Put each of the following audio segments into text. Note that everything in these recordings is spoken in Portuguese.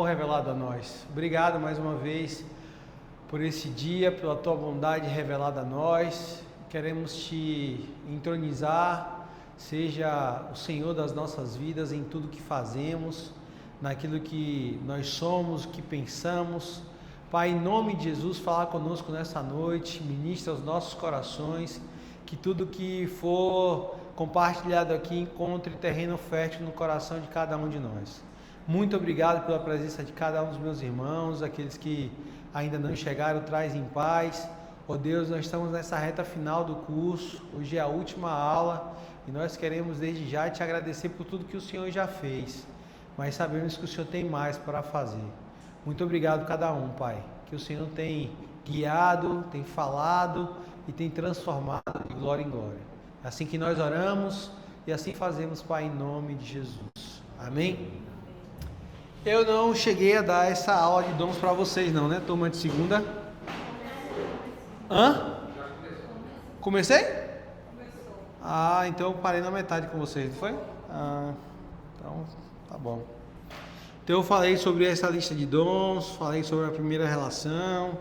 revelado a nós. Obrigado mais uma vez por esse dia, pela tua bondade revelada a nós. Queremos te entronizar, seja o Senhor das nossas vidas em tudo que fazemos, naquilo que nós somos, que pensamos. Pai, em nome de Jesus, fala conosco nessa noite, ministra os nossos corações, que tudo que for compartilhado aqui encontre terreno fértil no coração de cada um de nós. Muito obrigado pela presença de cada um dos meus irmãos, aqueles que ainda não chegaram, traz em paz. Oh Deus, nós estamos nessa reta final do curso, hoje é a última aula e nós queremos desde já te agradecer por tudo que o Senhor já fez, mas sabemos que o Senhor tem mais para fazer. Muito obrigado a cada um, Pai, que o Senhor tem guiado, tem falado e tem transformado de glória em glória. É assim que nós oramos e assim fazemos, Pai, em nome de Jesus. Amém? Eu não cheguei a dar essa aula de dons para vocês não, né? Turma de segunda. Comecei? Ah, então eu parei na metade com vocês, não foi? Ah, então tá bom. Então eu falei sobre essa lista de dons, falei sobre a primeira relação,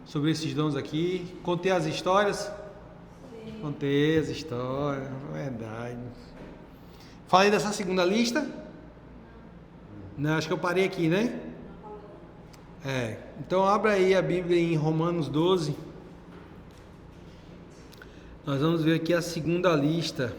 sobre esses dons aqui. Contei as histórias? Sim. Contei as histórias, verdade. Falei dessa segunda lista? Não, acho que eu parei aqui, né? Então abra aí a Bíblia em Romanos 12. Nós vamos ver aqui a segunda lista.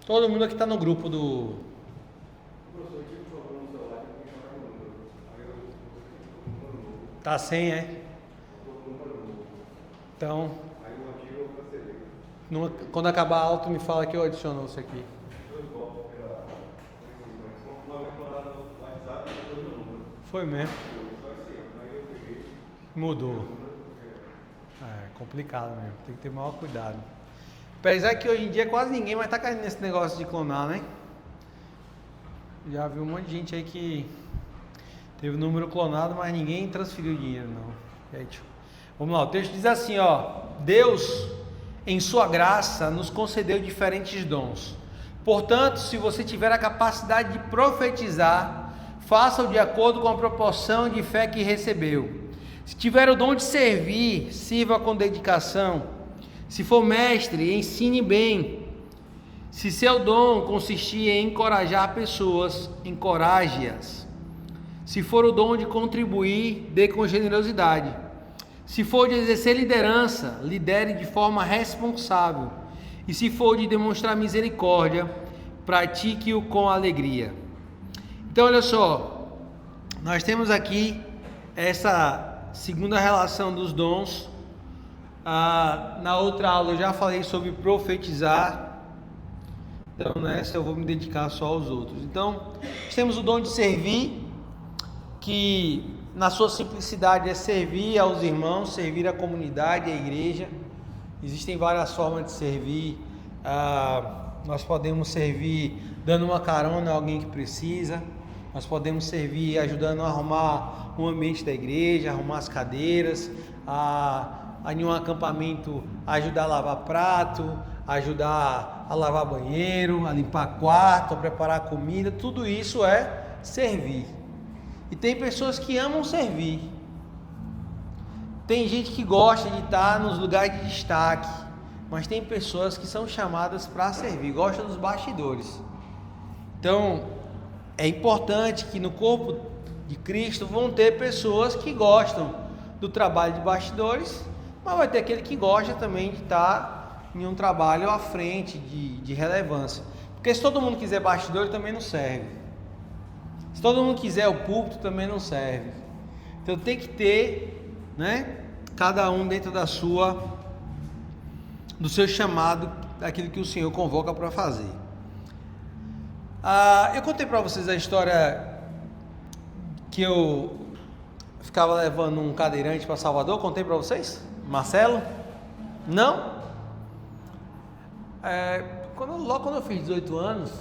Todo mundo aqui está no grupo do... Tá sem, é? Então... Quando acabar a aula, tu me fala que eu adiciono você aqui. Foi mesmo. Mudou. É complicado mesmo, tem que ter maior cuidado. Apesar que hoje em dia quase ninguém mais tá caindo nesse negócio de clonar, né? Já vi um monte de gente aí que teve o número clonado, mas ninguém transferiu dinheiro, não. Vamos lá, o texto diz assim, ó: Deus, em sua graça, nos concedeu diferentes dons. Portanto, se você tiver a capacidade de profetizar, faça-o de acordo com a proporção de fé que recebeu. Se tiver o dom de servir, sirva com dedicação. Se for mestre, ensine bem. Se seu dom consistir em encorajar pessoas, encoraje-as. Se for o dom de contribuir, dê com generosidade. Se for de exercer liderança, lidere de forma responsável. E se for de demonstrar misericórdia, pratique-o com alegria. Então, olha só, nós temos aqui essa segunda relação dos dons. Na outra aula eu já falei sobre profetizar, então nessa eu vou me dedicar só aos outros. Então, temos o dom de servir, que na sua simplicidade é servir aos irmãos, servir à comunidade, à igreja. Existem várias formas de servir. Nós podemos servir dando uma carona a alguém que precisa, nós podemos servir ajudando a arrumar o ambiente da igreja, arrumar as cadeiras, em um acampamento ajudar a lavar prato, ajudar a lavar banheiro, a limpar quarto, a preparar comida. Tudo isso é servir. E tem pessoas que amam servir. Tem gente que gosta de estar nos lugares de destaque, mas tem pessoas que são chamadas para servir, gostam dos bastidores. Então é importante que no corpo de Cristo vão ter pessoas que gostam do trabalho de bastidores, mas vai ter aquele que gosta também de estar em um trabalho à frente, de relevância. Porque se todo mundo quiser bastidor, também não serve. Se todo mundo quiser o púlpito, também não serve. Então tem que ter, né, cada um dentro do seu chamado, daquilo que o Senhor convoca para fazer. Eu contei para vocês a história que eu ficava levando um cadeirante para Salvador. Contei para vocês? Marcelo? Não? Logo quando eu fiz 18 anos,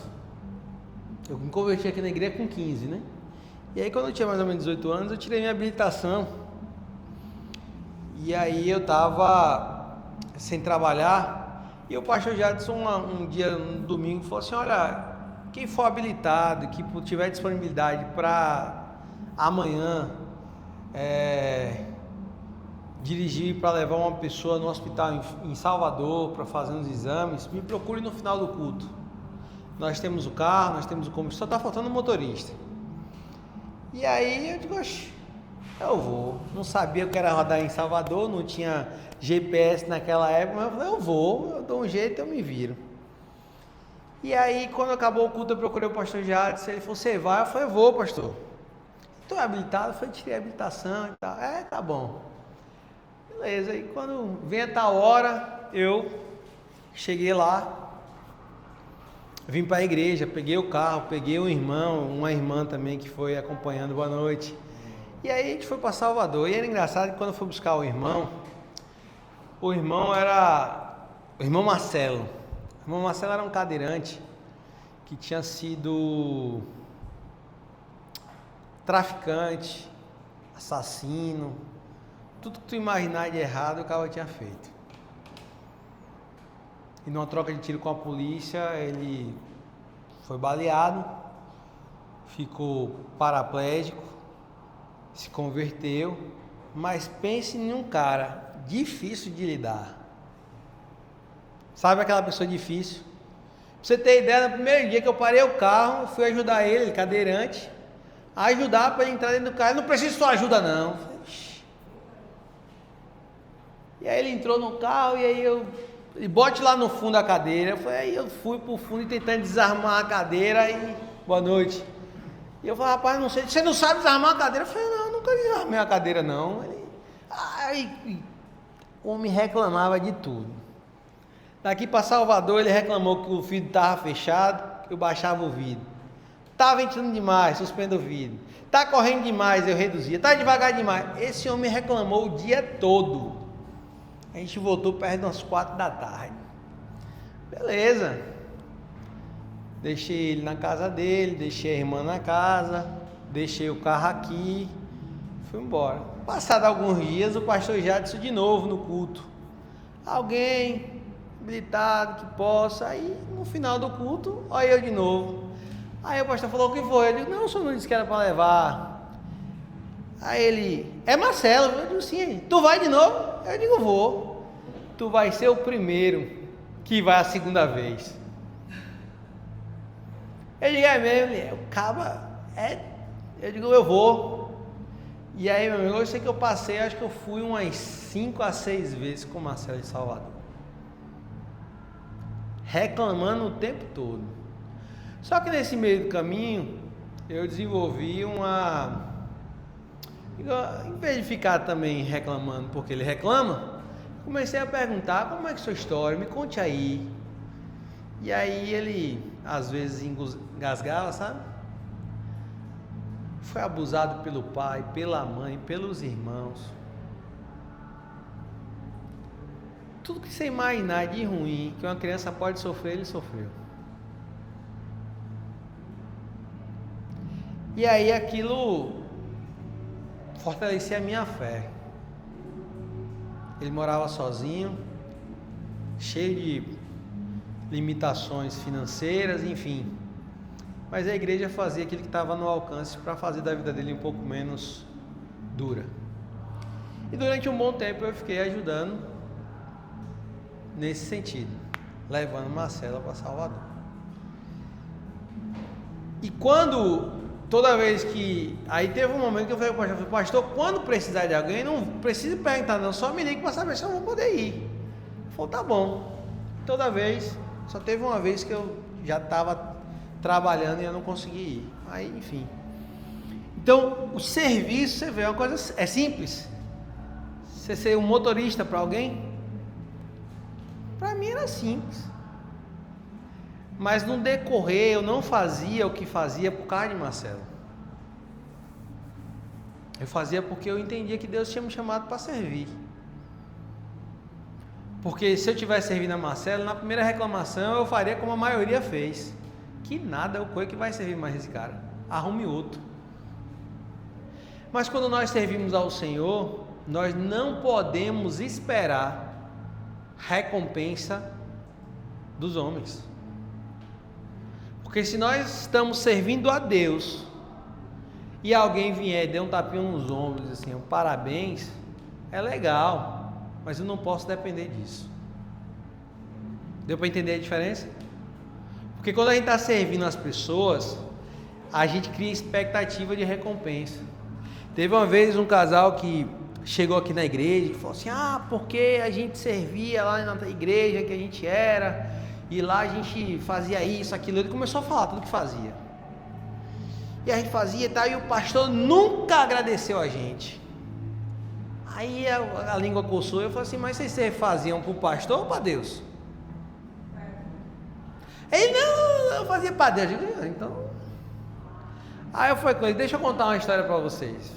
eu me converti aqui na igreja com 15, né? E aí quando eu tinha mais ou menos 18 anos, eu tirei minha habilitação. E aí eu tava sem trabalhar. E o pastor Jadson, um dia, no domingo, falou assim: olha, quem for habilitado, que tiver disponibilidade para amanhã dirigir para levar uma pessoa no hospital em Salvador para fazer uns exames, me procure no final do culto. Nós temos o carro, nós temos o combustível, só está faltando o motorista. E aí eu digo, oxe, eu vou. Não sabia que era rodar em Salvador, não tinha GPS naquela época, mas eu falei, eu vou, eu dou um jeito, eu me viro. E aí quando acabou o culto eu procurei o pastor Jadson, ele falou, você vai? Eu falei, eu vou, pastor. Estou habilitado? Eu falei, tirei a habilitação e tal. Tá bom. Beleza, e quando vem a tal hora, eu cheguei lá, vim para a igreja, peguei o carro, peguei um irmão, uma irmã também que foi acompanhando, boa noite. E aí a gente foi para Salvador, e era engraçado que quando eu fui buscar o irmão era o irmão Marcelo. O irmão Marcelo era um cadeirante que tinha sido traficante, assassino, tudo que tu imaginar de errado o cara tinha feito. E numa troca de tiro com a polícia, ele foi baleado, ficou paraplégico, se converteu, mas pense em um cara difícil de lidar. Sabe aquela pessoa difícil? Pra você ter ideia, no primeiro dia que eu parei o carro, fui ajudar ele cadeirante, a ajudar para ele entrar dentro do carro. Eu não preciso de sua ajuda não. E aí ele entrou no carro e aí ele bote lá no fundo a cadeira. Aí eu fui pro fundo e tentando desarmar a cadeira e boa noite. E eu falei, rapaz, não sei, você não sabe desarmar a cadeira? Eu falei, não, eu nunca desarmei a cadeira não. O homem reclamava de tudo. Daqui para Salvador ele reclamou que o vidro estava fechado, que eu baixava o vidro. Tá ventilando demais, suspendo o vidro. Tá correndo demais, eu reduzia. Tá devagar demais. Esse homem reclamou o dia todo. A gente voltou perto das 4 da tarde. Beleza. Deixei ele na casa dele, deixei a irmã na casa, deixei o carro aqui, fui embora. Passado alguns dias, o pastor Jadson de novo no culto. Alguém habilitado que possa, aí no final do culto, olha eu de novo. Aí o pastor falou, o que foi? Eu digo, não, o senhor não disse que era para levar. Aí ele, é Marcelo. Eu digo, sim. Tu vai de novo? Eu digo, vou. Tu vai ser o primeiro que vai a segunda vez. Eu digo, é mesmo? O caba eu digo, eu vou. E aí, meu amigo, eu sei que eu passei, acho que eu fui umas 5 a 6 vezes com o Marcelo de Salvador. Reclamando o tempo todo. Só que nesse meio do caminho, eu desenvolvi em vez de ficar também reclamando porque ele reclama, comecei a perguntar, como é que é a sua história? Me conte aí. E aí ele, às vezes, engasgava, sabe? Foi abusado pelo pai, pela mãe, pelos irmãos. Tudo que você imaginar de ruim que uma criança pode sofrer, ele sofreu. E aí aquilo fortalecia a minha fé. Ele morava sozinho, cheio de limitações financeiras, enfim. Mas a igreja fazia aquilo que estava no alcance para fazer da vida dele um pouco menos dura. E durante um bom tempo eu fiquei ajudando nesse sentido, levando Marcela para Salvador. E toda vez que... Aí teve um momento que eu falei para o pastor, quando precisar de alguém, não precisa perguntar não, só me ligue para saber se eu vou poder ir. Ele falou, tá bom. Toda vez, só teve uma vez que eu já estava trabalhando e eu não consegui ir. Aí, enfim. Então, o serviço, você vê, é uma coisa, é simples. Você ser um motorista para alguém, para mim era simples. Mas no decorrer eu não fazia o que fazia por causa de Marcelo. Eu fazia porque eu entendia que Deus tinha me chamado para servir. Porque se eu tivesse servindo a Marcelo, na primeira reclamação eu faria como a maioria fez. Que nada, o coi que vai servir mais esse cara. Arrume outro. Mas quando nós servimos ao Senhor, nós não podemos esperar recompensa dos homens. Porque se nós estamos servindo a Deus e alguém vier e der um tapinha nos ombros assim, parabéns, é legal. Mas eu não posso depender disso. Deu para entender a diferença? Porque quando a gente está servindo as pessoas, a gente cria expectativa de recompensa. Teve uma vez um casal que chegou aqui na igreja e falou assim: porque a gente servia lá na igreja que a gente era, e lá a gente fazia isso, aquilo. Ele começou a falar tudo que fazia. E a gente fazia e tal, e o pastor nunca agradeceu a gente. Aí a língua coçou e eu falei assim: mas vocês faziam para o pastor ou para Deus? Ele: não, eu fazia para Deus. Eu digo: então. Aí eu falei com ele: deixa eu contar uma história para vocês.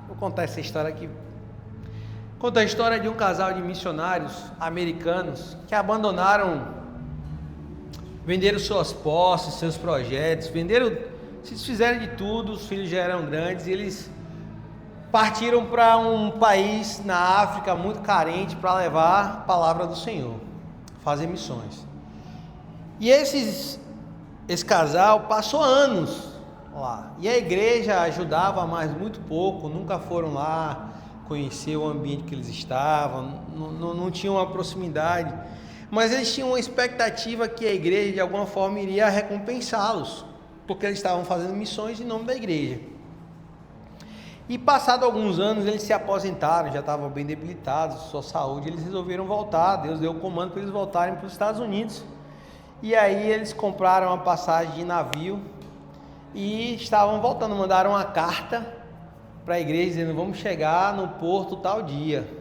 Vou contar essa história aqui. Conta a história de um casal de missionários americanos que abandonaram, venderam suas posses, seus projetos, se desfizeram de tudo, os filhos já eram grandes e eles partiram para um país na África muito carente para levar a palavra do Senhor, fazer missões. E esse casal passou anos lá, e a igreja ajudava, mas muito pouco, nunca foram lá conhecer o ambiente que eles estavam, não tinham uma proximidade, mas eles tinham uma expectativa que a igreja de alguma forma iria recompensá-los, porque eles estavam fazendo missões em nome da igreja. E passado alguns anos eles se aposentaram, já estavam bem debilitados, sua saúde, eles resolveram voltar. Deus deu o comando para eles voltarem para os Estados Unidos. E aí eles compraram uma passagem de navio e estavam voltando, mandaram uma carta para a igreja dizendo: vamos chegar no porto tal dia.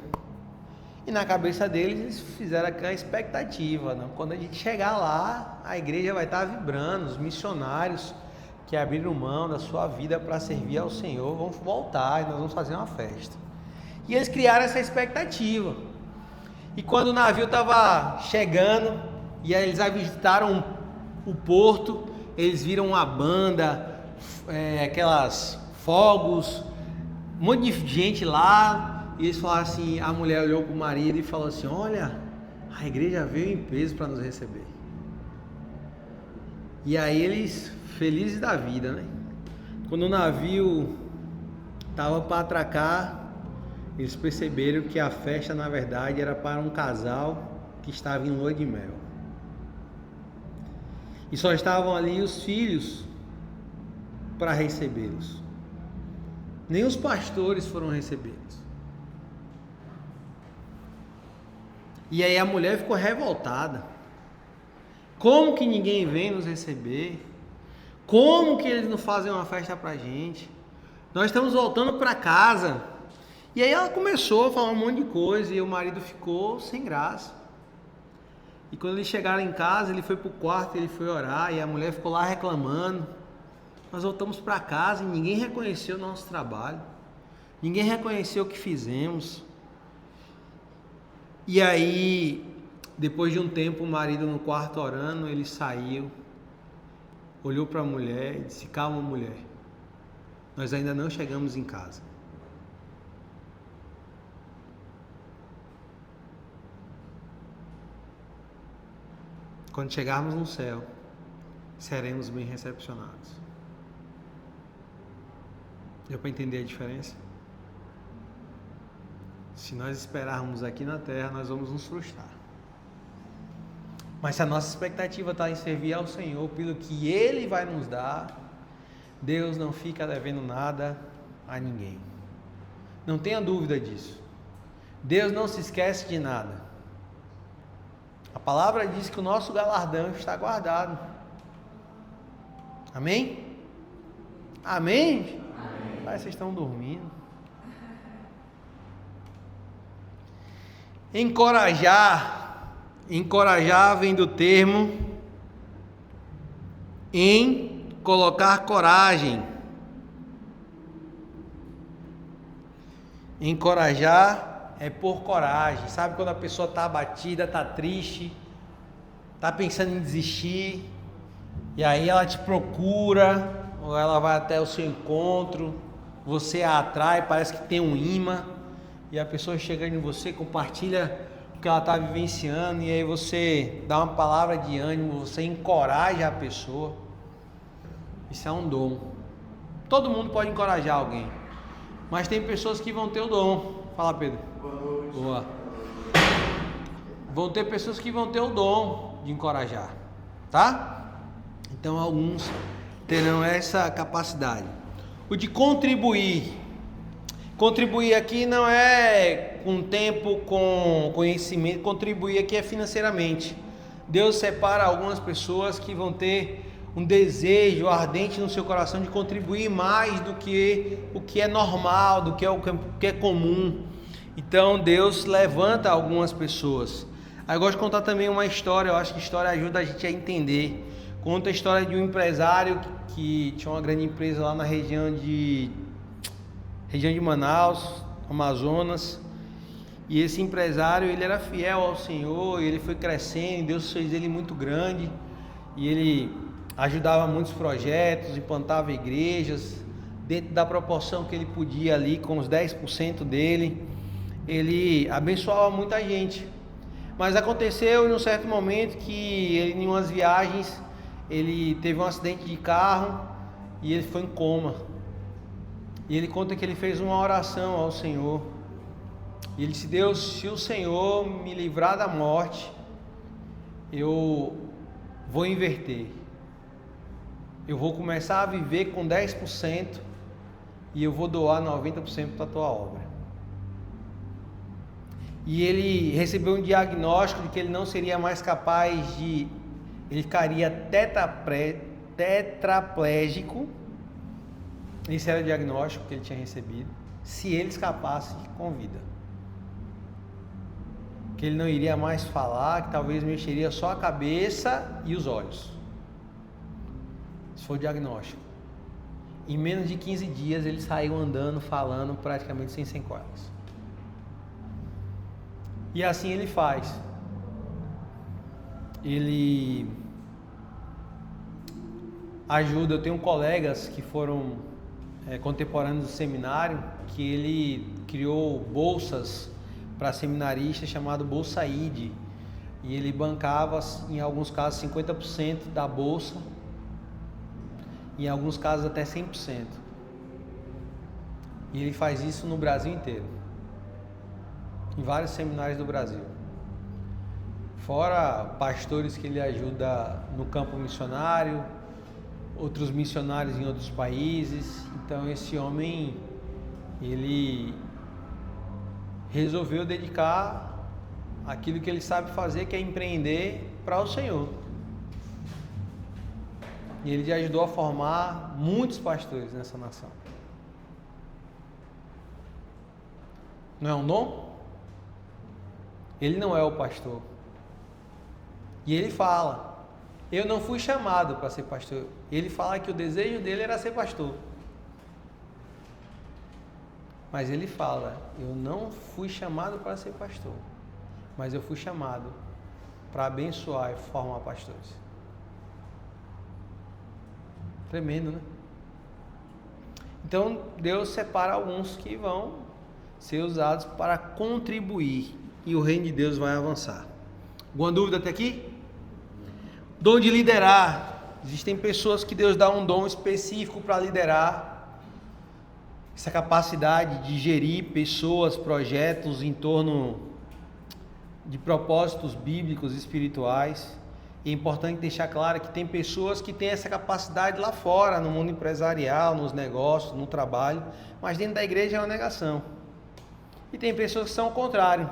E na cabeça deles eles fizeram aquela expectativa, não? Quando a gente chegar lá, a igreja vai estar vibrando, os missionários que abriram mão da sua vida para servir ao Senhor vão voltar e nós vamos fazer uma festa. E eles criaram essa expectativa. E quando o navio estava chegando e aí eles avistaram o porto, eles viram uma banda, aquelas fogos, um monte de gente lá, e eles falaram assim, a mulher olhou para o marido e falou assim: olha, a igreja veio em peso para nos receber. E aí eles, felizes da vida, né? Quando o navio estava para atracar, eles perceberam que a festa, na verdade, era para um casal que estava em lua de mel. E só estavam ali os filhos para recebê-los. Nem os pastores foram recebê-los. E aí a mulher ficou revoltada. Como que ninguém vem nos receber? Como que eles não fazem uma festa pra gente? Nós estamos voltando para casa. E aí ela começou a falar um monte de coisa e o marido ficou sem graça. E quando eles chegaram em casa, ele foi pro quarto, ele foi orar e a mulher ficou lá reclamando. Nós voltamos para casa e ninguém reconheceu o nosso trabalho. Ninguém reconheceu o que fizemos. E aí, depois de um tempo, o marido no quarto orando, ele saiu, olhou para a mulher e disse: calma, mulher, nós ainda não chegamos em casa. Quando chegarmos no céu, seremos bem recepcionados. Deu para entender a diferença? Se nós esperarmos aqui na terra, nós vamos nos frustrar. Mas se a nossa expectativa está em servir ao Senhor, pelo que Ele vai nos dar, Deus não fica devendo nada a ninguém. Não tenha dúvida disso. Deus não se esquece de nada. A palavra diz que o nosso galardão está guardado. Amém? Amém? Amém. Pai, vocês estão dormindo. Encorajar vem do termo em colocar coragem. Encorajar é por coragem. Sabe quando a pessoa está abatida, está triste, está pensando em desistir, e aí ela te procura, ou ela vai até o seu encontro, você a atrai, parece que tem um imã, e a pessoa chega em você, compartilha o que ela está vivenciando, e aí você dá uma palavra de ânimo, você encoraja a pessoa. Isso é um dom. Todo mundo pode encorajar alguém, mas tem pessoas que vão ter o dom. Fala, Pedro. Boa noite. Boa. Vão ter pessoas que vão ter o dom de encorajar, tá? Então alguns terão essa capacidade. O de contribuir. Contribuir aqui não é com tempo, com conhecimento. Contribuir aqui é financeiramente. Deus separa algumas pessoas que vão ter um desejo ardente no seu coração de contribuir mais do que o que é normal, do que é o que é comum. Então Deus levanta algumas pessoas. Aí eu gosto de contar também uma história. Eu acho que a história ajuda a gente a entender. Conta a história de um empresário que tinha uma grande empresa lá na região de Manaus, Amazonas. E esse empresário, ele era fiel ao Senhor, e ele foi crescendo, Deus fez ele muito grande, e ele ajudava muitos projetos, implantava igrejas, dentro da proporção que ele podia ali, com os 10% dele, ele abençoava muita gente. Mas aconteceu em um certo momento que ele, em umas viagens, ele teve um acidente de carro e ele foi em coma. E ele conta que ele fez uma oração ao Senhor. E ele disse: Deus, se o Senhor me livrar da morte, eu vou inverter. Eu vou começar a viver com 10% e eu vou doar 90% da tua obra. E ele recebeu um diagnóstico de que ele não seria mais capaz de... Ele ficaria tetraplégico. Esse era o diagnóstico que ele tinha recebido. Se ele escapasse com vida. Que ele não iria mais falar, que talvez mexeria só a cabeça e os olhos. Esse foi o diagnóstico. Em menos de 15 dias ele saiu andando, falando, praticamente sem sequelas. E assim ele faz. Ele ajuda. Eu tenho colegas que foram contemporâneos do seminário, que ele criou bolsas para seminaristas, chamado Bolsa ID, e ele bancava, em alguns casos, 50% da bolsa, em alguns casos até 100%. E ele faz isso no Brasil inteiro, em vários seminários do Brasil. Fora pastores que ele ajuda no campo missionário, outros missionários em outros países. Então esse homem, ele resolveu dedicar aquilo que ele sabe fazer, que é empreender para o Senhor. E ele já ajudou a formar muitos pastores nessa nação. Não é um dom? Ele não é o pastor. E ele fala: eu não fui chamado para ser pastor. Ele fala que o desejo dele era ser pastor. Mas ele fala: eu não fui chamado para ser pastor, mas eu fui chamado para abençoar e formar pastores. Tremendo, né? Então Deus separa alguns que vão ser usados para contribuir, e o reino de Deus vai avançar. Alguma dúvida até aqui? Dom de liderar. Existem pessoas que Deus dá um dom específico para liderar. Essa capacidade de gerir pessoas, projetos em torno de propósitos bíblicos e espirituais. E é importante deixar claro que tem pessoas que têm essa capacidade lá fora, no mundo empresarial, nos negócios, no trabalho, mas dentro da igreja é uma negação. E tem pessoas que são o contrário.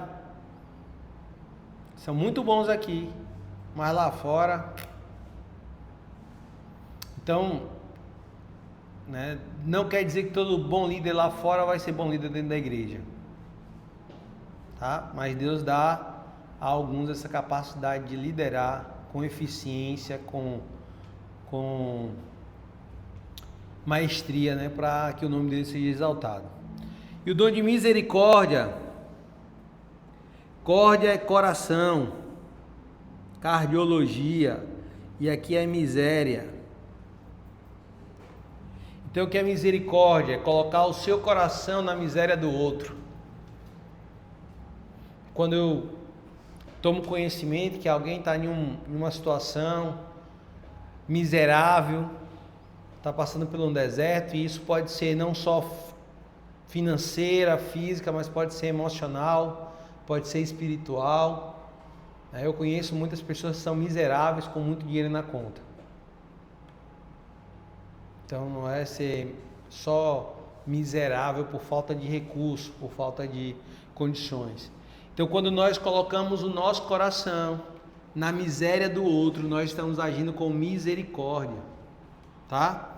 São muito bons aqui, mas lá fora... Então, não quer dizer que todo bom líder lá fora vai ser bom líder dentro da igreja, tá? Mas Deus dá a alguns essa capacidade de liderar com eficiência, com com maestria, né, para que o nome dele seja exaltado. E o dom de misericórdia, córdia é coração, cardiologia, e aqui é miséria. Então o que é misericórdia? É colocar o seu coração na miséria do outro. Quando eu tomo conhecimento que alguém está em uma situação miserável, está passando por um deserto, e isso pode ser não só financeira, física, mas pode ser emocional, pode ser espiritual. Eu conheço muitas pessoas que são miseráveis com muito dinheiro na conta. Então não é ser só miserável por falta de recurso, por falta de condições. Então quando nós colocamos o nosso coração na miséria do outro, nós estamos agindo com misericórdia, tá?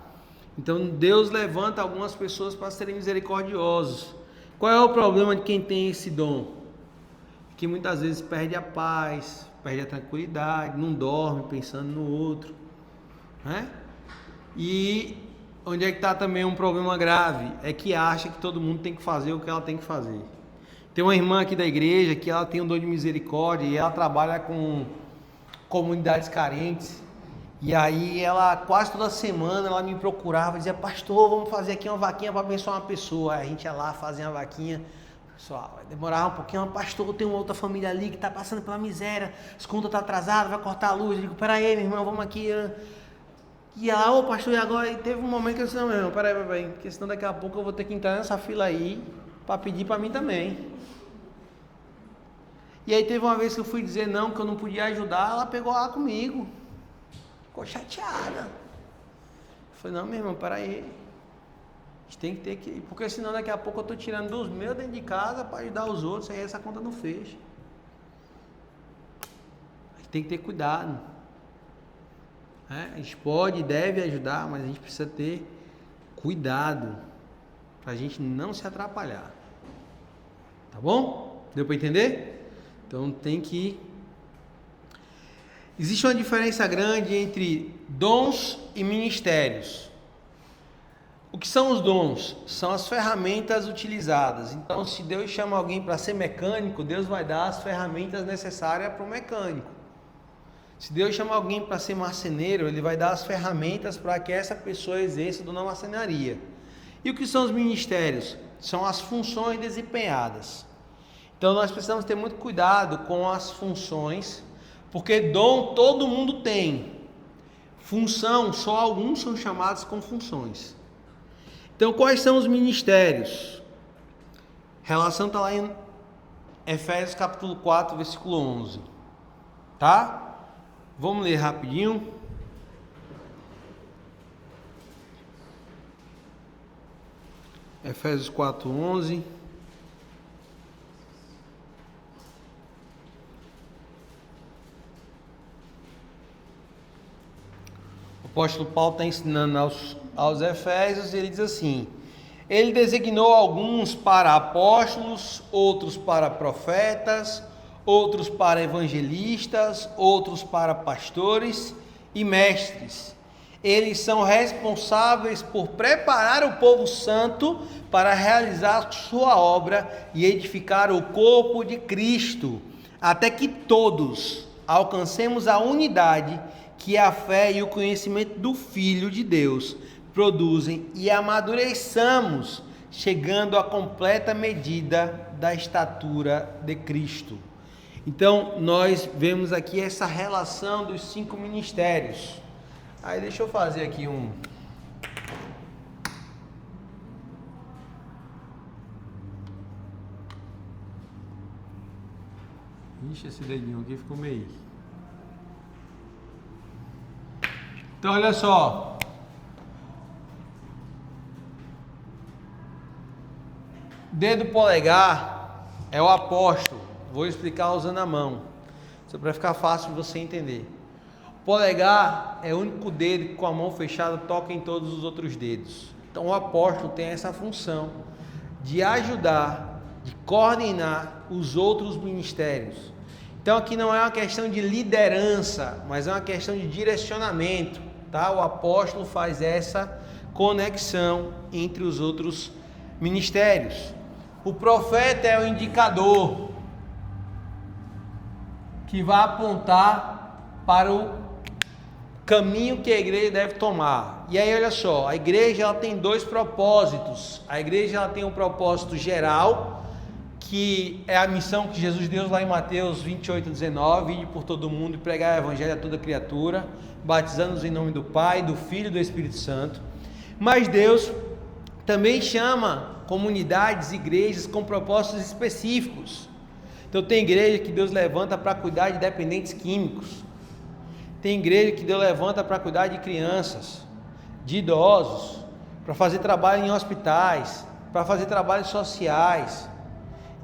Então Deus levanta algumas pessoas para serem misericordiosos. Qual é o problema de quem tem esse dom? Que muitas vezes perde a paz, perde a tranquilidade, não dorme pensando no outro, né? E onde é que está também um problema grave? É que acha que todo mundo tem que fazer o que ela tem que fazer. Tem uma irmã aqui da igreja que ela tem um dom de misericórdia e ela trabalha com comunidades carentes. E aí ela, quase toda semana, ela me procurava e dizia: pastor, vamos fazer aqui uma vaquinha para abençoar uma pessoa. Aí a gente ia lá fazer uma vaquinha. Pessoal, vai demorar um pouquinho, mas pastor, tem uma outra família ali que está passando pela miséria, as contas estão atrasadas, vai cortar a luz. Eu digo: peraí, meu irmão, vamos aqui. E ela: ô pastor, e agora? E teve um momento que eu disse: não, meu irmão, peraí, porque senão daqui a pouco eu vou ter que entrar nessa fila aí para pedir para mim também. E aí teve uma vez que eu fui dizer não, que eu não podia ajudar, ela pegou lá comigo. Ficou chateada. Eu falei: não, meu irmão, peraí. A gente tem que ter que... Porque senão daqui a pouco eu estou tirando dos meus dentro de casa para ajudar os outros, aí essa conta não fecha. A gente tem que ter cuidado. A gente pode e deve ajudar, mas a gente precisa ter cuidado para a gente não se atrapalhar. Tá bom? Deu para entender? Então tem que... Existe uma diferença grande entre dons e ministérios. O que são os dons? São as ferramentas utilizadas. Então, se Deus chama alguém para ser mecânico, Deus vai dar as ferramentas necessárias para o mecânico. Se Deus chama alguém para ser marceneiro, Ele vai dar as ferramentas para que essa pessoa exerça o dom da marcenaria. E o que são os ministérios? São as funções desempenhadas. Então, nós precisamos ter muito cuidado com as funções, porque dom todo mundo tem. Função, só alguns são chamados com funções. Então, quais são os ministérios? A relação está lá em Efésios capítulo 4, versículo 11. Tá? Vamos ler rapidinho. Efésios 4, 11. O apóstolo Paulo está ensinando aos Efésios, e ele diz assim: ele designou alguns para apóstolos, outros para profetas, outros para evangelistas, outros para pastores e mestres. Eles são responsáveis por preparar o povo santo para realizar sua obra e edificar o corpo de Cristo, até que todos alcancemos a unidade que a fé e o conhecimento do Filho de Deus produzem e amadureçamos, chegando à completa medida da estatura de Cristo. Então, nós vemos aqui essa relação dos 5 ministérios. Aí deixa eu fazer aqui um... Ixi, esse dedinho aqui ficou meio... Então, olha só. Dedo polegar é o apóstolo. Vou explicar usando a mão, só para ficar fácil de você entender. O polegar é o único dedo que com a mão fechada toca em todos os outros dedos. Então o apóstolo tem essa função de ajudar, de coordenar os outros ministérios. Então aqui não é uma questão de liderança, mas é uma questão de direcionamento. tá? O apóstolo faz essa conexão entre os outros ministérios. O profeta é o indicador que vai apontar para o caminho que a igreja deve tomar. E aí olha só, a igreja ela tem dois propósitos. A igreja ela tem um propósito geral, que é a missão que Jesus deu lá em Mateus 28:19, ide por todo mundo e pregar o evangelho a toda criatura, batizando-os em nome do Pai, do Filho e do Espírito Santo. Mas Deus também chama comunidades, igrejas com propósitos específicos. Então tem igreja que Deus levanta para cuidar de dependentes químicos. Tem igreja que Deus levanta para cuidar de crianças, de idosos, para fazer trabalho em hospitais, para fazer trabalhos sociais.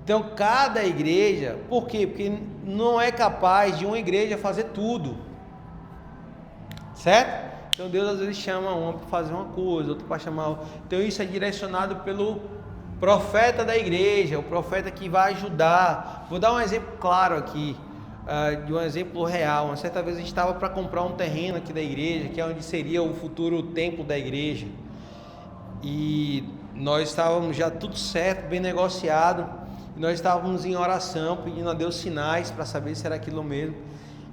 Então cada igreja, por quê? Porque não é capaz de uma igreja fazer tudo, certo? Então Deus às vezes chama uma para fazer uma coisa, outra para chamar outra. Então isso é direcionado pelo profeta da igreja, o profeta que vai ajudar. Vou dar um exemplo claro aqui, de um exemplo real. Uma certa vez a gente estava para comprar um terreno aqui da igreja, que é onde seria o futuro templo da igreja, e nós estávamos já tudo certo, bem negociado, e nós estávamos em oração, pedindo a Deus sinais para saber se era aquilo mesmo.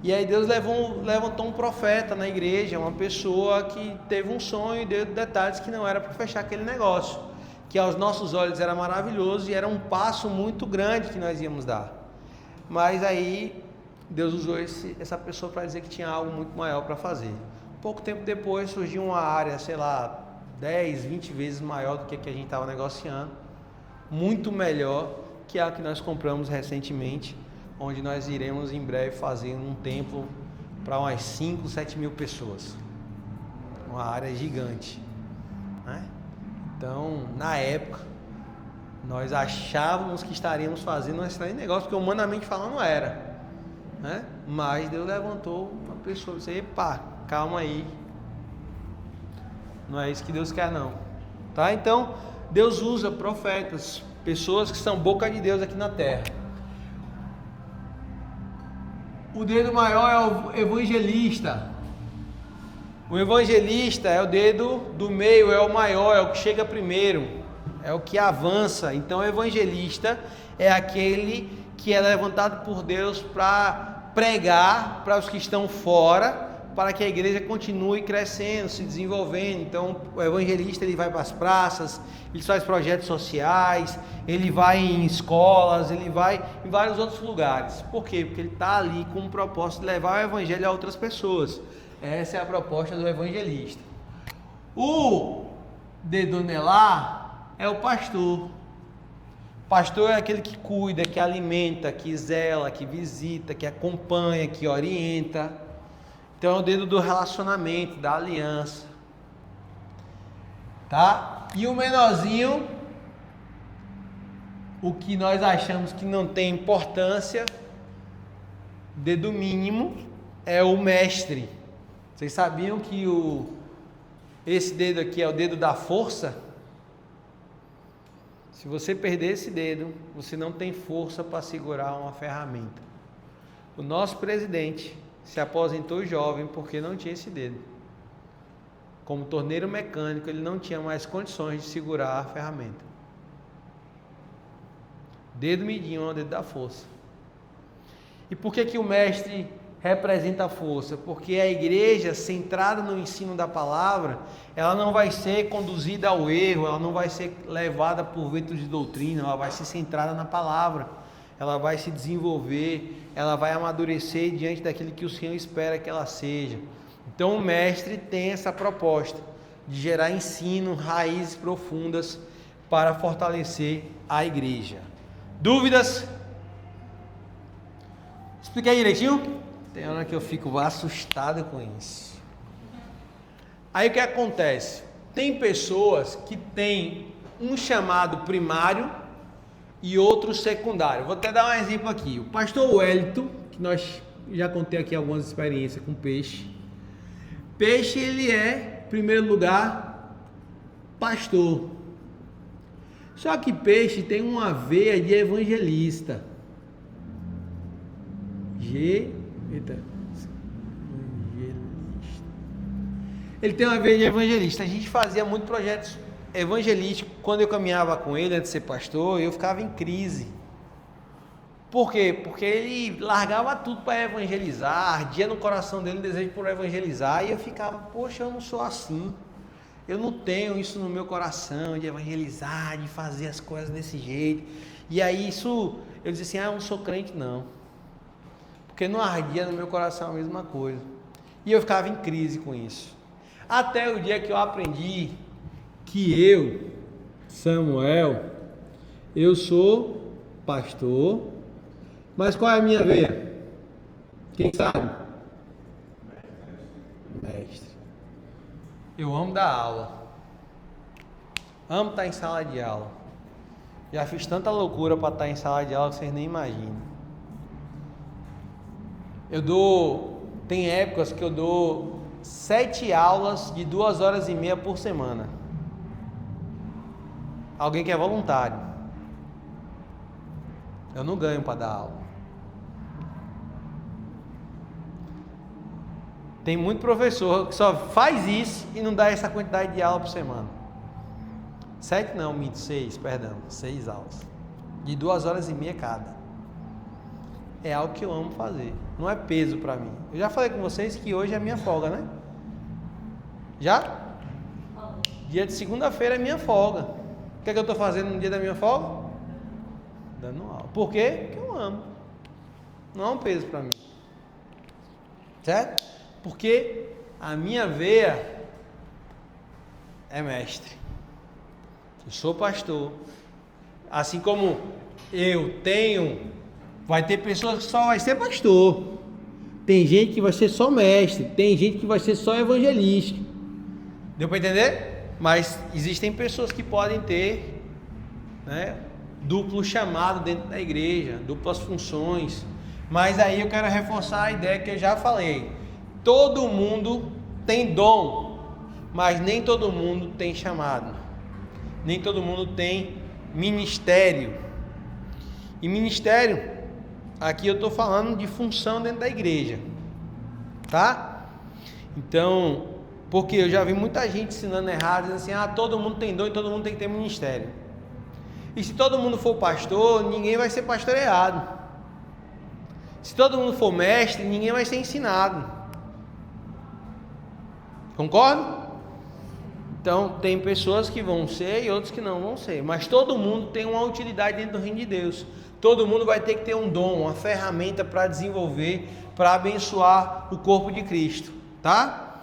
E aí Deus levantou um profeta na igreja, uma pessoa que teve um sonho e deu detalhes que não era para fechar aquele negócio, que aos nossos olhos era maravilhoso e era um passo muito grande que nós íamos dar. Mas aí Deus usou essa pessoa para dizer que tinha algo muito maior para fazer. Pouco tempo depois surgiu uma área, sei lá, 10, 20 vezes maior do que a gente estava negociando, muito melhor que a que nós compramos recentemente, onde nós iremos em breve fazer um templo para umas 5, 7 mil pessoas. Uma área gigante, né? Então, na época, nós achávamos que estaríamos fazendo um excelente negócio, porque humanamente falando não era, né? Mas Deus levantou uma pessoa e disse: epa, calma aí, não é isso que Deus quer não, tá? Então, Deus usa profetas, pessoas que são boca de Deus aqui na terra. O dedo maior é o evangelista. O evangelista é o dedo do meio, é o maior, é o que chega primeiro, é o que avança. Então o evangelista é aquele que é levantado por Deus para pregar para os que estão fora, para que a igreja continue crescendo, se desenvolvendo. Então o evangelista ele vai para as praças, ele faz projetos sociais, ele vai em escolas, ele vai em vários outros lugares. Por quê? Porque ele está ali com o propósito de levar o evangelho a outras pessoas. Essa é a proposta do evangelista. O dedo anelar é o pastor. Pastor é aquele que cuida, que alimenta, que zela, que visita, que acompanha, que orienta. Então é o dedo do relacionamento, da aliança, tá? E o menorzinho, o que nós achamos que não tem importância, dedo mínimo, é o mestre. Vocês sabiam que esse dedo aqui é o dedo da força? Se você perder esse dedo, você não tem força para segurar uma ferramenta. O nosso presidente se aposentou jovem porque não tinha esse dedo. Como torneiro mecânico, ele não tinha mais condições de segurar a ferramenta. Dedo midinho é o dedo da força. E por que o mestre representa a força? Porque a igreja, centrada no ensino da palavra, ela não vai ser conduzida ao erro, ela não vai ser levada por ventos de doutrina, ela vai ser centrada na palavra, ela vai se desenvolver, ela vai amadurecer diante daquilo que o Senhor espera que ela seja. Então o mestre tem essa proposta de gerar ensino, raízes profundas para fortalecer a igreja. Dúvidas? Expliquei direitinho? Tem hora que eu fico assustado com isso. Aí o que acontece? Tem pessoas que têm um chamado primário e outro secundário. Vou até dar um exemplo aqui. O pastor Wellington, que nós já contei aqui algumas experiências com peixe. Peixe, ele é, em primeiro lugar, pastor. Só que peixe tem uma veia de evangelista. Evangelista. Ele tem uma veia de evangelista. A gente fazia muito projetos evangelísticos. Quando eu caminhava com ele antes de ser pastor, eu ficava em crise. Por quê? Porque ele largava tudo para evangelizar, ardia no coração dele o desejo por evangelizar, e eu ficava, poxa, eu não sou assim. Eu não tenho isso no meu coração, de evangelizar, de fazer as coisas desse jeito. E aí eu dizia assim, eu não sou crente não. Porque não ardia no meu coração a mesma coisa. E eu ficava em crise com isso. Até o dia que eu aprendi que eu, Samuel, eu sou pastor, mas qual é a minha veia? Quem sabe? Mestre. Eu amo dar aula. Amo estar em sala de aula. Já fiz tanta loucura para estar em sala de aula que vocês nem imaginam. Tem épocas que eu dou 7 aulas de 2h30 por semana. Alguém que é voluntário. Eu não ganho para dar aula. Tem muito professor que só faz isso e não dá essa quantidade de aula por semana. 6 aulas. De 2h30 cada. É algo que eu amo fazer. Não é peso para mim. Eu já falei com vocês que hoje é a minha folga, né? Já? Dia de segunda-feira é minha folga. O que é que eu estou fazendo no dia da minha folga? Dando aula. Por quê? Porque eu amo. Não é um peso para mim. Certo? Porque a minha veia é mestre. Eu sou pastor. Assim como eu tenho, vai ter pessoas que só vai ser pastor. Tem gente que vai ser só mestre. Tem gente que vai ser só evangelista. Deu para entender? Mas existem pessoas que podem ter, né, duplo chamado dentro da igreja, duplas funções. Mas aí eu quero reforçar a ideia que eu já falei. Todo mundo tem dom, mas nem todo mundo tem chamado. Nem todo mundo tem ministério. E ministério, aqui eu estou falando de função dentro da igreja, tá? Então, porque eu já vi muita gente ensinando errado, dizendo assim, todo mundo tem dom e todo mundo tem que ter ministério. E se todo mundo for pastor, ninguém vai ser pastoreado. Se todo mundo for mestre, ninguém vai ser ensinado. Concorda? Então, tem pessoas que vão ser e outros que não vão ser. Mas todo mundo tem uma utilidade dentro do reino de Deus. Todo mundo vai ter que ter um dom, uma ferramenta para desenvolver, para abençoar o corpo de Cristo. Tá?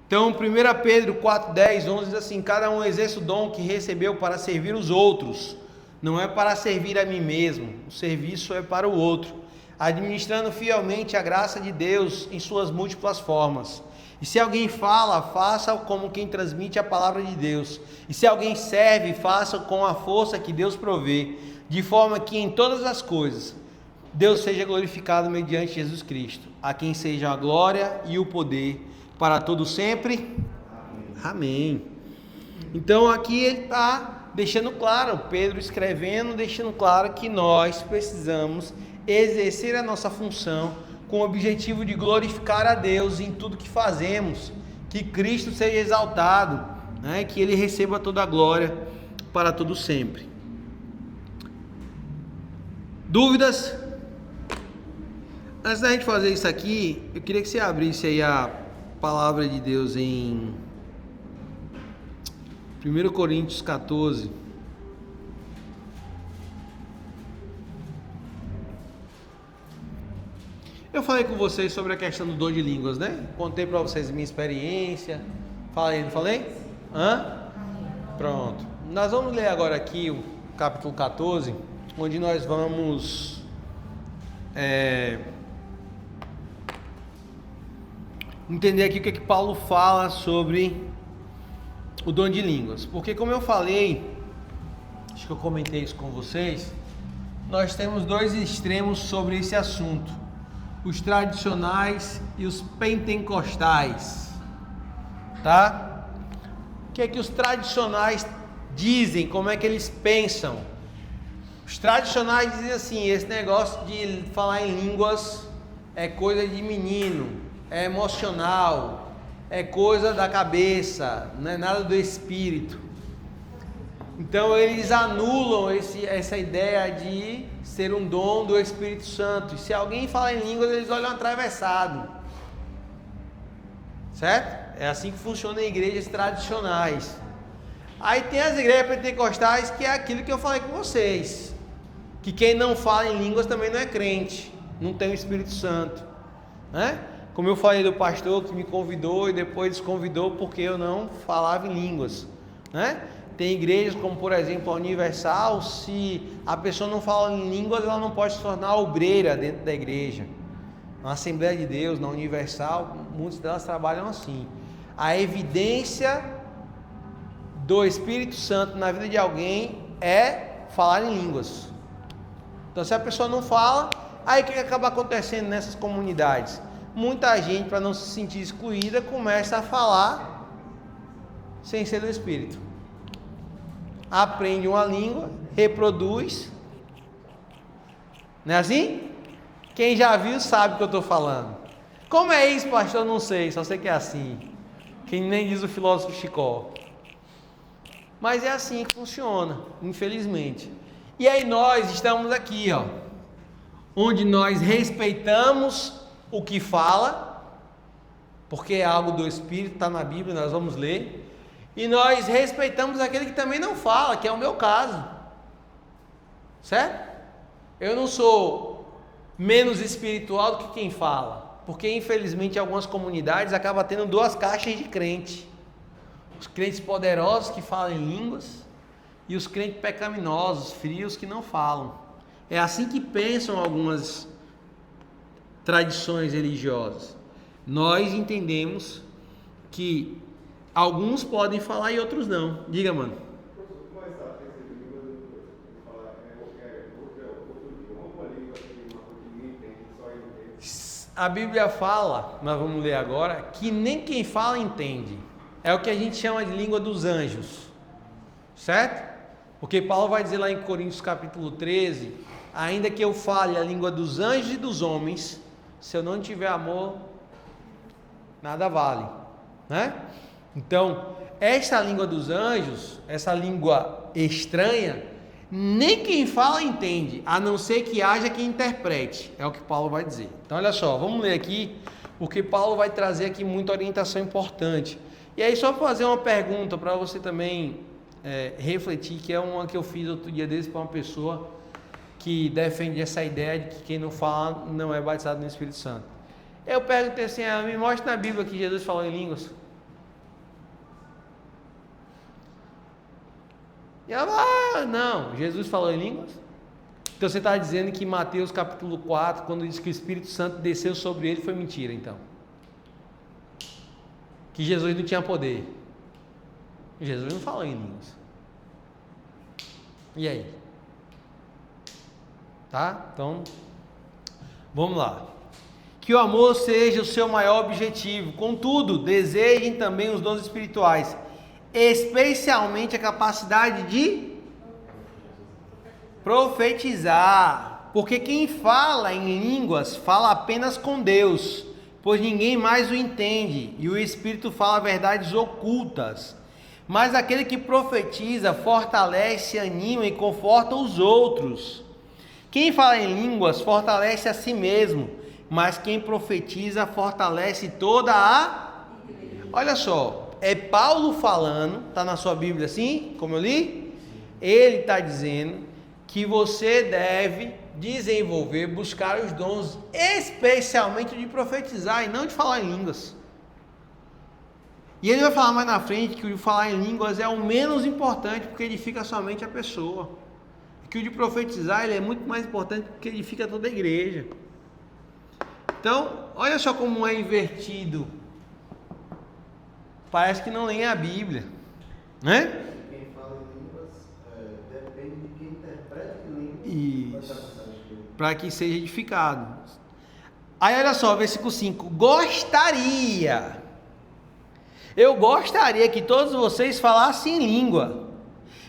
Então, 1 Pedro 4, 10, 11 diz assim, cada um exerce o dom que recebeu para servir os outros. Não é para servir a mim mesmo. O serviço é para o outro. Administrando fielmente a graça de Deus em suas múltiplas formas. E se alguém fala, faça como quem transmite a palavra de Deus. E se alguém serve, faça com a força que Deus provê, de forma que em todas as coisas Deus seja glorificado mediante Jesus Cristo, a quem seja a glória e o poder para todo sempre. Amém. Então aqui ele está deixando claro, Pedro escrevendo, deixando claro que nós precisamos exercer a nossa função com o objetivo de glorificar a Deus em tudo que fazemos, que Cristo seja exaltado, né? Que Ele receba toda a glória para todo sempre. Dúvidas? Antes da gente fazer isso aqui, eu queria que você abrisse aí a palavra de Deus em 1 Coríntios 14. Eu falei com vocês sobre a questão do dom de línguas, né? Contei para vocês minha experiência. Falei, não falei? Pronto. Nós vamos ler agora aqui o capítulo 14, onde nós vamos entender aqui o que Paulo fala sobre o dom de línguas. Porque como eu falei, acho que eu comentei isso com vocês, nós temos dois extremos sobre esse assunto. Os tradicionais e os pentecostais, tá? O que é que os tradicionais dizem? Como é que eles pensam? Os tradicionais dizem assim, esse negócio de falar em línguas é coisa de menino, é emocional, é coisa da cabeça, não é nada do espírito. Então eles anulam essa ideia de ser um dom do Espírito Santo. E se alguém fala em línguas, eles olham atravessado. Certo? É assim que funciona em igrejas tradicionais. Aí tem as igrejas pentecostais, que é aquilo que eu falei com vocês. Que quem não fala em línguas também não é crente. Não tem o Espírito Santo. Né? Como eu falei do pastor que me convidou e depois desconvidou porque eu não falava em línguas. Né? Tem igrejas como, por exemplo, a Universal, se a pessoa não fala em línguas, ela não pode se tornar obreira dentro da igreja. Na Assembleia de Deus, na Universal, muitas delas trabalham assim. A evidência do Espírito Santo na vida de alguém é falar em línguas. Então, se a pessoa não fala, aí o que acaba acontecendo nessas comunidades? Muita gente, para não se sentir excluída, começa a falar sem ser do Espírito. Aprende uma língua, reproduz. Não é assim? Quem já viu sabe o que eu estou falando. Como é isso, pastor? Eu não sei, só sei que é assim. Quem nem diz o filósofo Chicó. Mas é assim que funciona, infelizmente. E aí nós estamos aqui, ó, onde nós respeitamos o que fala, porque é algo do Espírito, está na Bíblia, nós vamos ler. E nós respeitamos aquele que também não fala, que é o meu caso. Certo? Eu não sou menos espiritual do que quem fala, porque infelizmente em algumas comunidades acaba tendo duas caixas de crente. Os crentes poderosos que falam em línguas e os crentes pecaminosos, frios, que não falam. É assim que pensam algumas tradições religiosas. Nós entendemos que alguns podem falar e outros não. Diga, mano. A Bíblia fala, nós vamos ler agora, que nem quem fala entende. É o que a gente chama de língua dos anjos. Certo? Porque Paulo vai dizer lá em Coríntios capítulo 13, ainda que eu fale a língua dos anjos e dos homens, se eu não tiver amor, nada vale. Né? Então, essa língua dos anjos, essa língua estranha, nem quem fala entende, a não ser que haja quem interprete, é o que Paulo vai dizer. Então olha só, vamos ler aqui, porque Paulo vai trazer aqui muita orientação importante. E aí só fazer uma pergunta para você também refletir, que é uma que eu fiz outro dia desse para uma pessoa que defende essa ideia de que quem não fala não é batizado no Espírito Santo. Eu perguntei assim, me mostra na Bíblia que Jesus falou em línguas. E ela, não, Jesus falou em línguas? Então você está dizendo que Mateus capítulo 4, quando diz que o Espírito Santo desceu sobre ele, foi mentira, então. Que Jesus não tinha poder. Jesus não falou em línguas. E aí? Tá? Então, vamos lá. Que o amor seja o seu maior objetivo. Contudo, desejem também os dons espirituais, especialmente a capacidade de profetizar, porque quem fala em línguas fala apenas com Deus, pois ninguém mais o entende, e o Espírito fala verdades ocultas. Mas aquele que profetiza fortalece, anima e conforta os outros. Quem fala em línguas fortalece a si mesmo, mas quem profetiza fortalece toda a... Olha só, é Paulo falando, está na sua Bíblia assim, como eu li? Ele está dizendo que você deve desenvolver, buscar os dons, especialmente de profetizar e não de falar em línguas. E ele vai falar mais na frente que o de falar em línguas é o menos importante, porque edifica somente a pessoa. E que o de profetizar ele é muito mais importante, porque edifica toda a igreja. Então, olha só como é invertido. Parece que não leem a Bíblia, né? Quem fala em línguas depende de quem interpreta em línguas. Isso. Para que seja edificado. Aí olha só, versículo 5. Eu gostaria que todos vocês falassem em língua,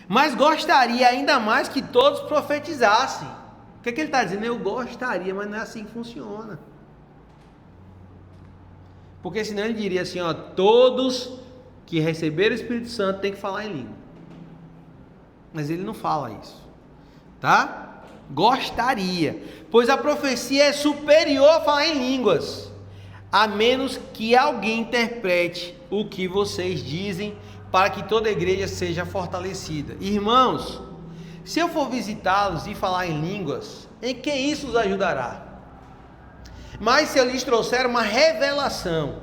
mas gostaria ainda mais que todos profetizassem. O que ele está dizendo? Eu gostaria, mas não é assim que funciona. Porque senão ele diria assim, ó, todos que receberam o Espírito Santo têm que falar em língua. Mas ele não fala isso, tá? Gostaria, pois a profecia é superior a falar em línguas, a menos que alguém interprete o que vocês dizem, para que toda a igreja seja fortalecida. Irmãos, se eu for visitá-los e falar em línguas, em que isso os ajudará? Mas se eu lhes trouxer uma revelação,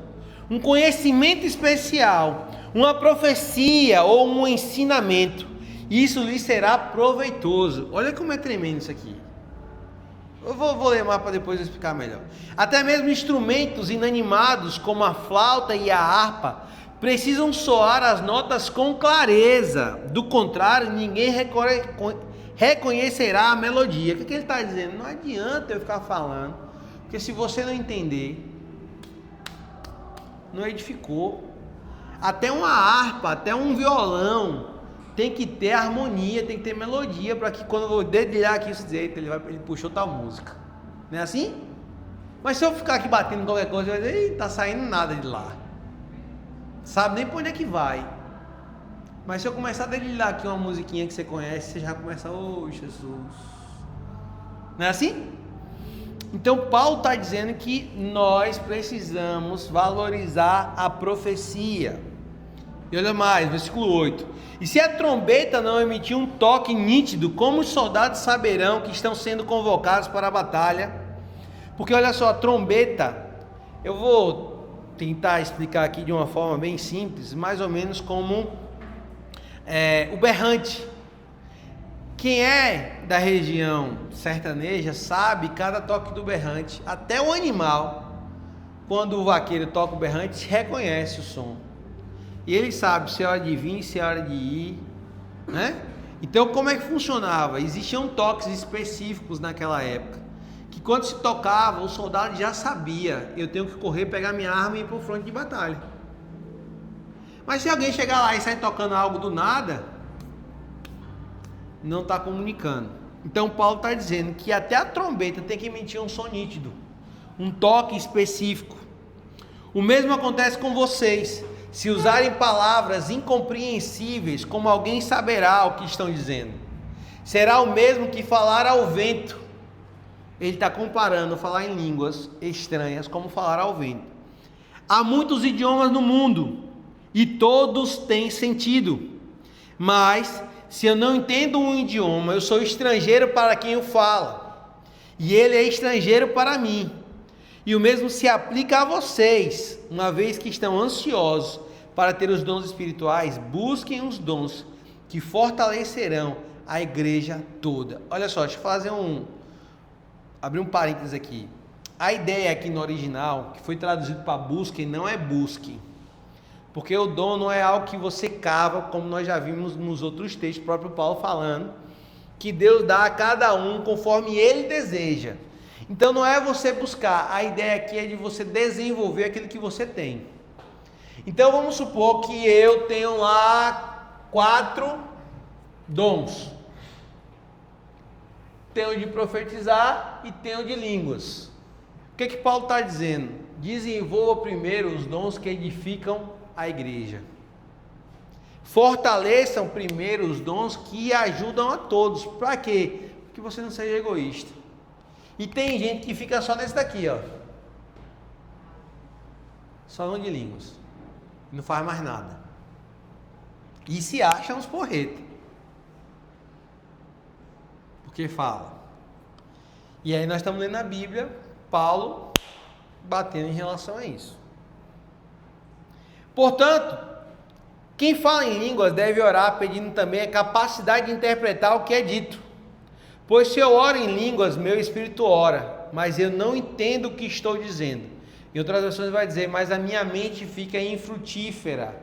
um conhecimento especial, uma profecia ou um ensinamento, isso lhes será proveitoso. Olha como é tremendo isso aqui. Eu vou ler mais para depois explicar melhor. Até mesmo instrumentos inanimados como a flauta e a harpa precisam soar as notas com clareza. Do contrário, ninguém reconhecerá a melodia. O que ele está dizendo? Não adianta eu ficar falando, porque se você não entender, não edificou. Até uma harpa, até um violão tem que ter harmonia, tem que ter melodia, para que quando eu vou dedilhar aqui, você dizer, ele puxou tal música. Não é assim? Mas se eu ficar aqui batendo em qualquer coisa, você vai dizer, tá saindo nada de lá. Sabe nem por onde é que vai. Mas se eu começar a dedilhar aqui uma musiquinha que você conhece, você já começa, oh Jesus. Não é assim? Então Paulo está dizendo que nós precisamos valorizar a profecia. E olha mais, versículo 8. E se a trombeta não emitir um toque nítido, como os soldados saberão que estão sendo convocados para a batalha? Porque olha só, a trombeta, eu vou tentar explicar aqui de uma forma bem simples, mais ou menos como o berrante. Quem é da região sertaneja sabe cada toque do berrante. Até o animal, quando o vaqueiro toca o berrante, reconhece o som. E ele sabe se é hora de vir, se é hora de ir, né? Então como é que funcionava? Existiam toques específicos naquela época, que quando se tocava, o soldado já sabia, eu tenho que correr, pegar minha arma e ir para o fronte de batalha. Mas se alguém chegar lá e sair tocando algo do nada, não está comunicando. Então Paulo está dizendo que até a trombeta tem que emitir um som nítido, um toque específico. O mesmo acontece com vocês. Se usarem palavras incompreensíveis, como alguém saberá o que estão dizendo? Será o mesmo que falar ao vento. Ele está comparando falar em línguas estranhas como falar ao vento. Há muitos idiomas no mundo e todos têm sentido. Mas se eu não entendo um idioma, eu sou estrangeiro para quem o fala, e ele é estrangeiro para mim. E o mesmo se aplica a vocês, uma vez que estão ansiosos para ter os dons espirituais, busquem os dons que fortalecerão a igreja toda. Olha só, deixa eu abrir um parênteses aqui. A ideia aqui no original, que foi traduzido para busquem, não é busquem. Porque o dom não é algo que você cava, como nós já vimos nos outros textos, o próprio Paulo falando, que Deus dá a cada um conforme ele deseja. Então não é você buscar, a ideia aqui é de você desenvolver aquilo que você tem. Então vamos supor que eu tenho lá 4 dons. Tenho de profetizar e tenho de línguas. O que Paulo está dizendo? Desenvolva primeiro os dons que edificam a igreja. Fortaleçam primeiro os dons que ajudam a todos. Para quê? Para que você não seja egoísta. E tem gente que fica só nesse daqui, ó. Só dom de línguas. Não faz mais nada. E se acha uns porretos. Porque fala. E aí nós estamos lendo a Bíblia, Paulo batendo em relação a isso. Portanto, quem fala em línguas deve orar pedindo também a capacidade de interpretar o que é dito. Pois se eu oro em línguas, meu espírito ora, mas eu não entendo o que estou dizendo. Em outras versões vai dizer, mas a minha mente fica infrutífera.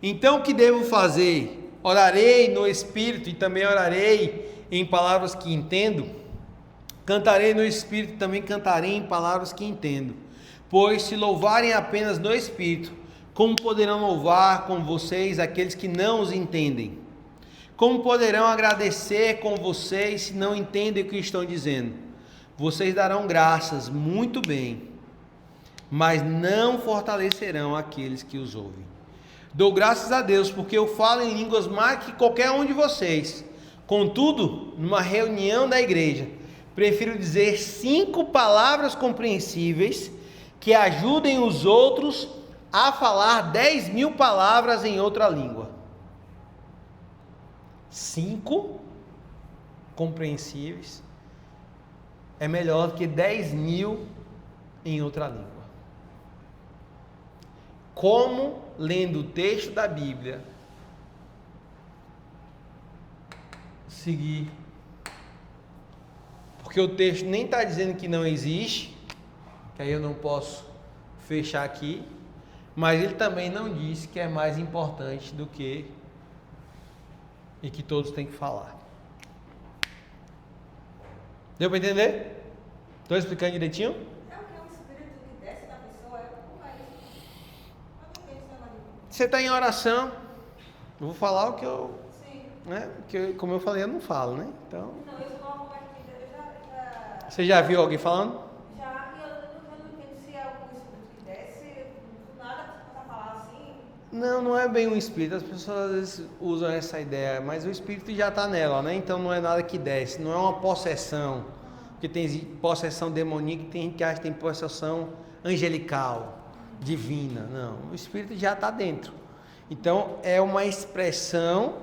Então o que devo fazer? Orarei no espírito e também orarei em palavras que entendo? Cantarei no espírito e também cantarei em palavras que entendo. Pois se louvarem apenas no espírito, como poderão louvar com vocês aqueles que não os entendem? Como poderão agradecer com vocês se não entendem o que estão dizendo? Vocês darão graças muito bem. mas não fortalecerão aqueles que os ouvem. Dou graças a Deus, porque eu falo em línguas mais que qualquer um de vocês. Contudo, numa reunião da igreja, prefiro dizer 5 palavras compreensíveis que ajudem os outros a falar 10.000 palavras em outra língua. 5 compreensíveis é melhor do que 10.000 em outra língua. Como, lendo o texto da Bíblia, seguir? Porque o texto nem está dizendo que não existe, que aí eu não posso fechar aqui, mas ele também não disse que é mais importante do que e que todos têm que falar. Deu para entender? Estou explicando direitinho? É o que é um espírito que desce da pessoa, como é isso? Eu não entendo isso. Você está em oração, eu vou falar o que eu, Sim. né? Que como eu falei, eu não falo, né? Então, Não, eu sou uma convertida, eu já... você já viu alguém falando? Já, e eu não entendo se é algum espírito que desce, do nada você começa a falar assim. Não é bem um espírito, as pessoas às vezes usam essa ideia, mas o espírito já está nela, né? Então não é nada que desce, não é uma possessão, porque tem possessão demoníaca, tem gente que acha que tem possessão angelical, divina, não, o espírito já está dentro, então é uma expressão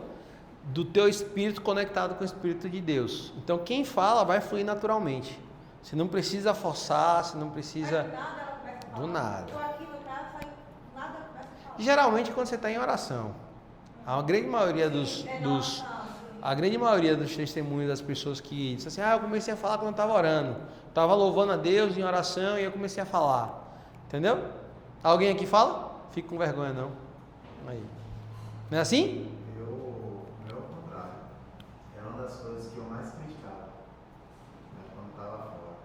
do teu espírito conectado com o espírito de Deus, então quem fala vai fluir naturalmente, você não precisa forçar, você não precisa... Aí do nada ela começa a falar. Do nada. Estou aqui no caso, aí do nada ela começa a falar. Geralmente quando você está em oração, a grande maioria a grande maioria dos testemunhos das pessoas que dizem assim, eu comecei a falar quando eu estava orando, estava louvando a Deus em oração e eu comecei a falar, entendeu? Alguém aqui fala? Fica com vergonha não. Aí. Não é assim? Meu contrário. É uma das coisas que eu mais criticava, né, quando estava fora.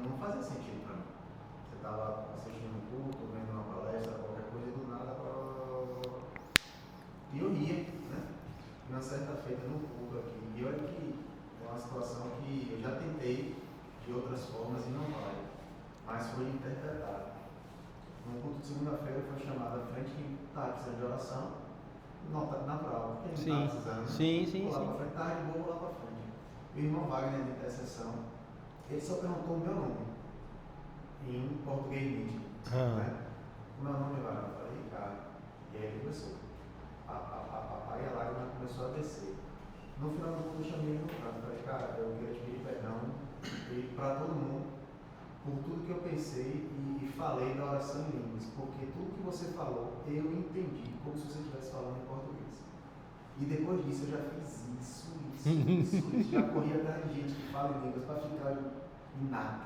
Não fazia sentido para mim. Você estava assistindo um culto, vendo uma palestra, qualquer coisa, e do nada. E eu ria, né? Uma certa feita no culto aqui. E olha que é uma situação que eu já tentei de outras formas e não vai. Mas foi interpretado. No culto de segunda-feira foi chamado à frente que está precisando de oração. Nota natural, porque ele não está precisando. Né? Sim. Vou lá para frente, tá de boa, vou lá para frente. O irmão Wagner de intercessão, ele só perguntou o meu nome. Em português nítido. Né? O meu nome, Wagner, eu falei, Ricardo. E aí ele começou. Aí a lágrima começou a descer. No final do culto eu chamei ele no canto. Falei, cara, eu queria te pedir perdão para todo mundo por tudo que eu pensei e falei da oração em línguas, porque tudo que você falou eu entendi como se você estivesse falando em português. E depois disso eu já fiz isso. Já corri atrás de gente que fala em línguas para ficar em nada.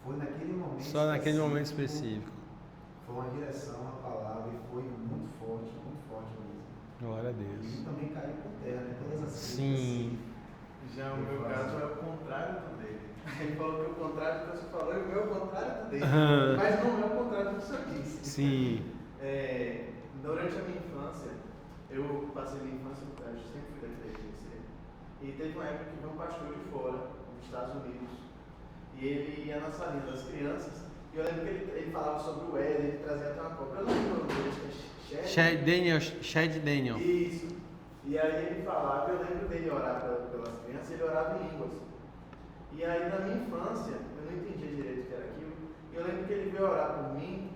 Foi naquele momento. Só naquele momento específico. Foi uma direção, uma palavra e foi muito forte mesmo. Glória a Deus. E também caiu por terra, né? Todas as Sim. Já o meu caso é o contrário do dele. Ele falou que o contrário do que você falou e o meu contrário do dele. Mas não é o contrário do que você disse. Sim. Durante a minha infância, eu passei minha infância no colégio, sempre fui da igreja. E teve uma época que veio um pastor de fora, dos Estados Unidos. E ele ia na salinha das crianças. E eu lembro que ele falava sobre o Éden, ele trazia até uma cobra. Eu não lembro o nome dele, acho que é Chad Daniel. Isso. E aí ele falava, eu lembro dele orar pelas crianças, ele orava em línguas. E aí na minha infância, eu não entendia direito o que era aquilo. Eu lembro que ele veio orar por mim,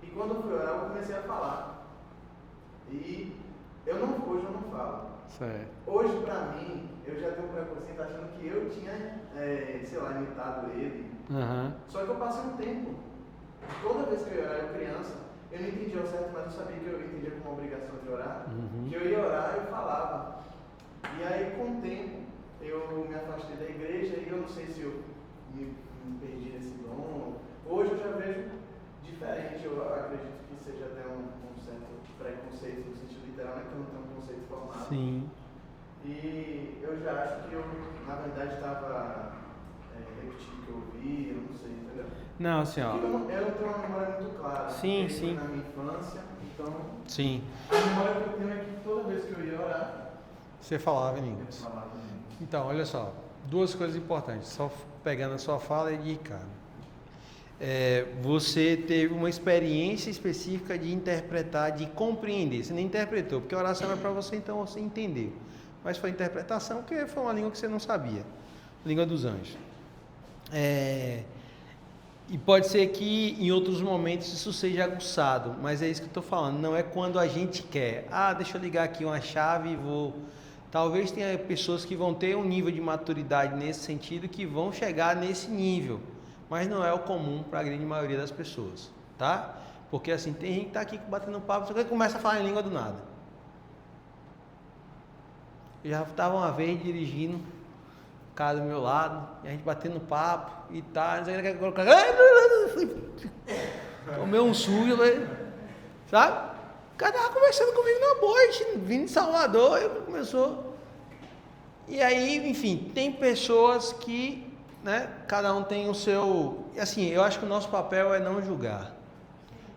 e quando eu fui orar, eu comecei a falar. E hoje eu não falo. Certo. Hoje, pra mim, eu já tenho um preconceito achando que eu tinha, imitado ele. Só que eu passei um tempo. Toda vez que eu ia orar, eu criança, eu não entendia ao certo, mas eu sabia que eu entendia como uma obrigação de orar. Que eu ia orar, eu falava. E aí, com o tempo, eu me afastei da igreja e eu não sei se eu me perdi nesse dom. Hoje eu já vejo diferente. Eu acredito que seja até um certo preconceito no sentido literal, né? Que eu não tenho um conceito formado. Sim. E eu já acho que eu, na verdade, estava repetindo o que eu ouvi, eu não sei, entendeu? Não, assim, ó. Eu não tenho uma memória muito clara. Sim. Na minha infância, então. Sim. A memória que eu tenho é que toda vez que eu ia orar, Você falava em eu línguas. falava em línguas. Então, olha só. Duas coisas importantes. Só pegando a sua fala e de Ricardo. você teve uma experiência específica de interpretar, de compreender. Você nem interpretou, porque a oração era para você, então você entendeu. Mas foi interpretação, porque foi uma língua que você não sabia. Língua dos anjos. E pode ser que em outros momentos isso seja aguçado, mas é isso que eu estou falando. Não é quando a gente quer. Deixa eu ligar aqui uma chave e vou... Talvez tenha pessoas que vão ter um nível de maturidade nesse sentido, que vão chegar nesse nível. Mas não é o comum para a grande maioria das pessoas, tá? Porque assim, tem gente que está aqui batendo papo, só que começa a falar em língua do nada. Eu já estava uma vez dirigindo, o cara do meu lado, e a gente batendo papo e tal, tomei um sujo, sabe? O cara estava conversando comigo na boa, vindo de Salvador, e começou. E aí, enfim, tem pessoas que, né, cada um tem o seu... Assim, eu acho que o nosso papel é não julgar,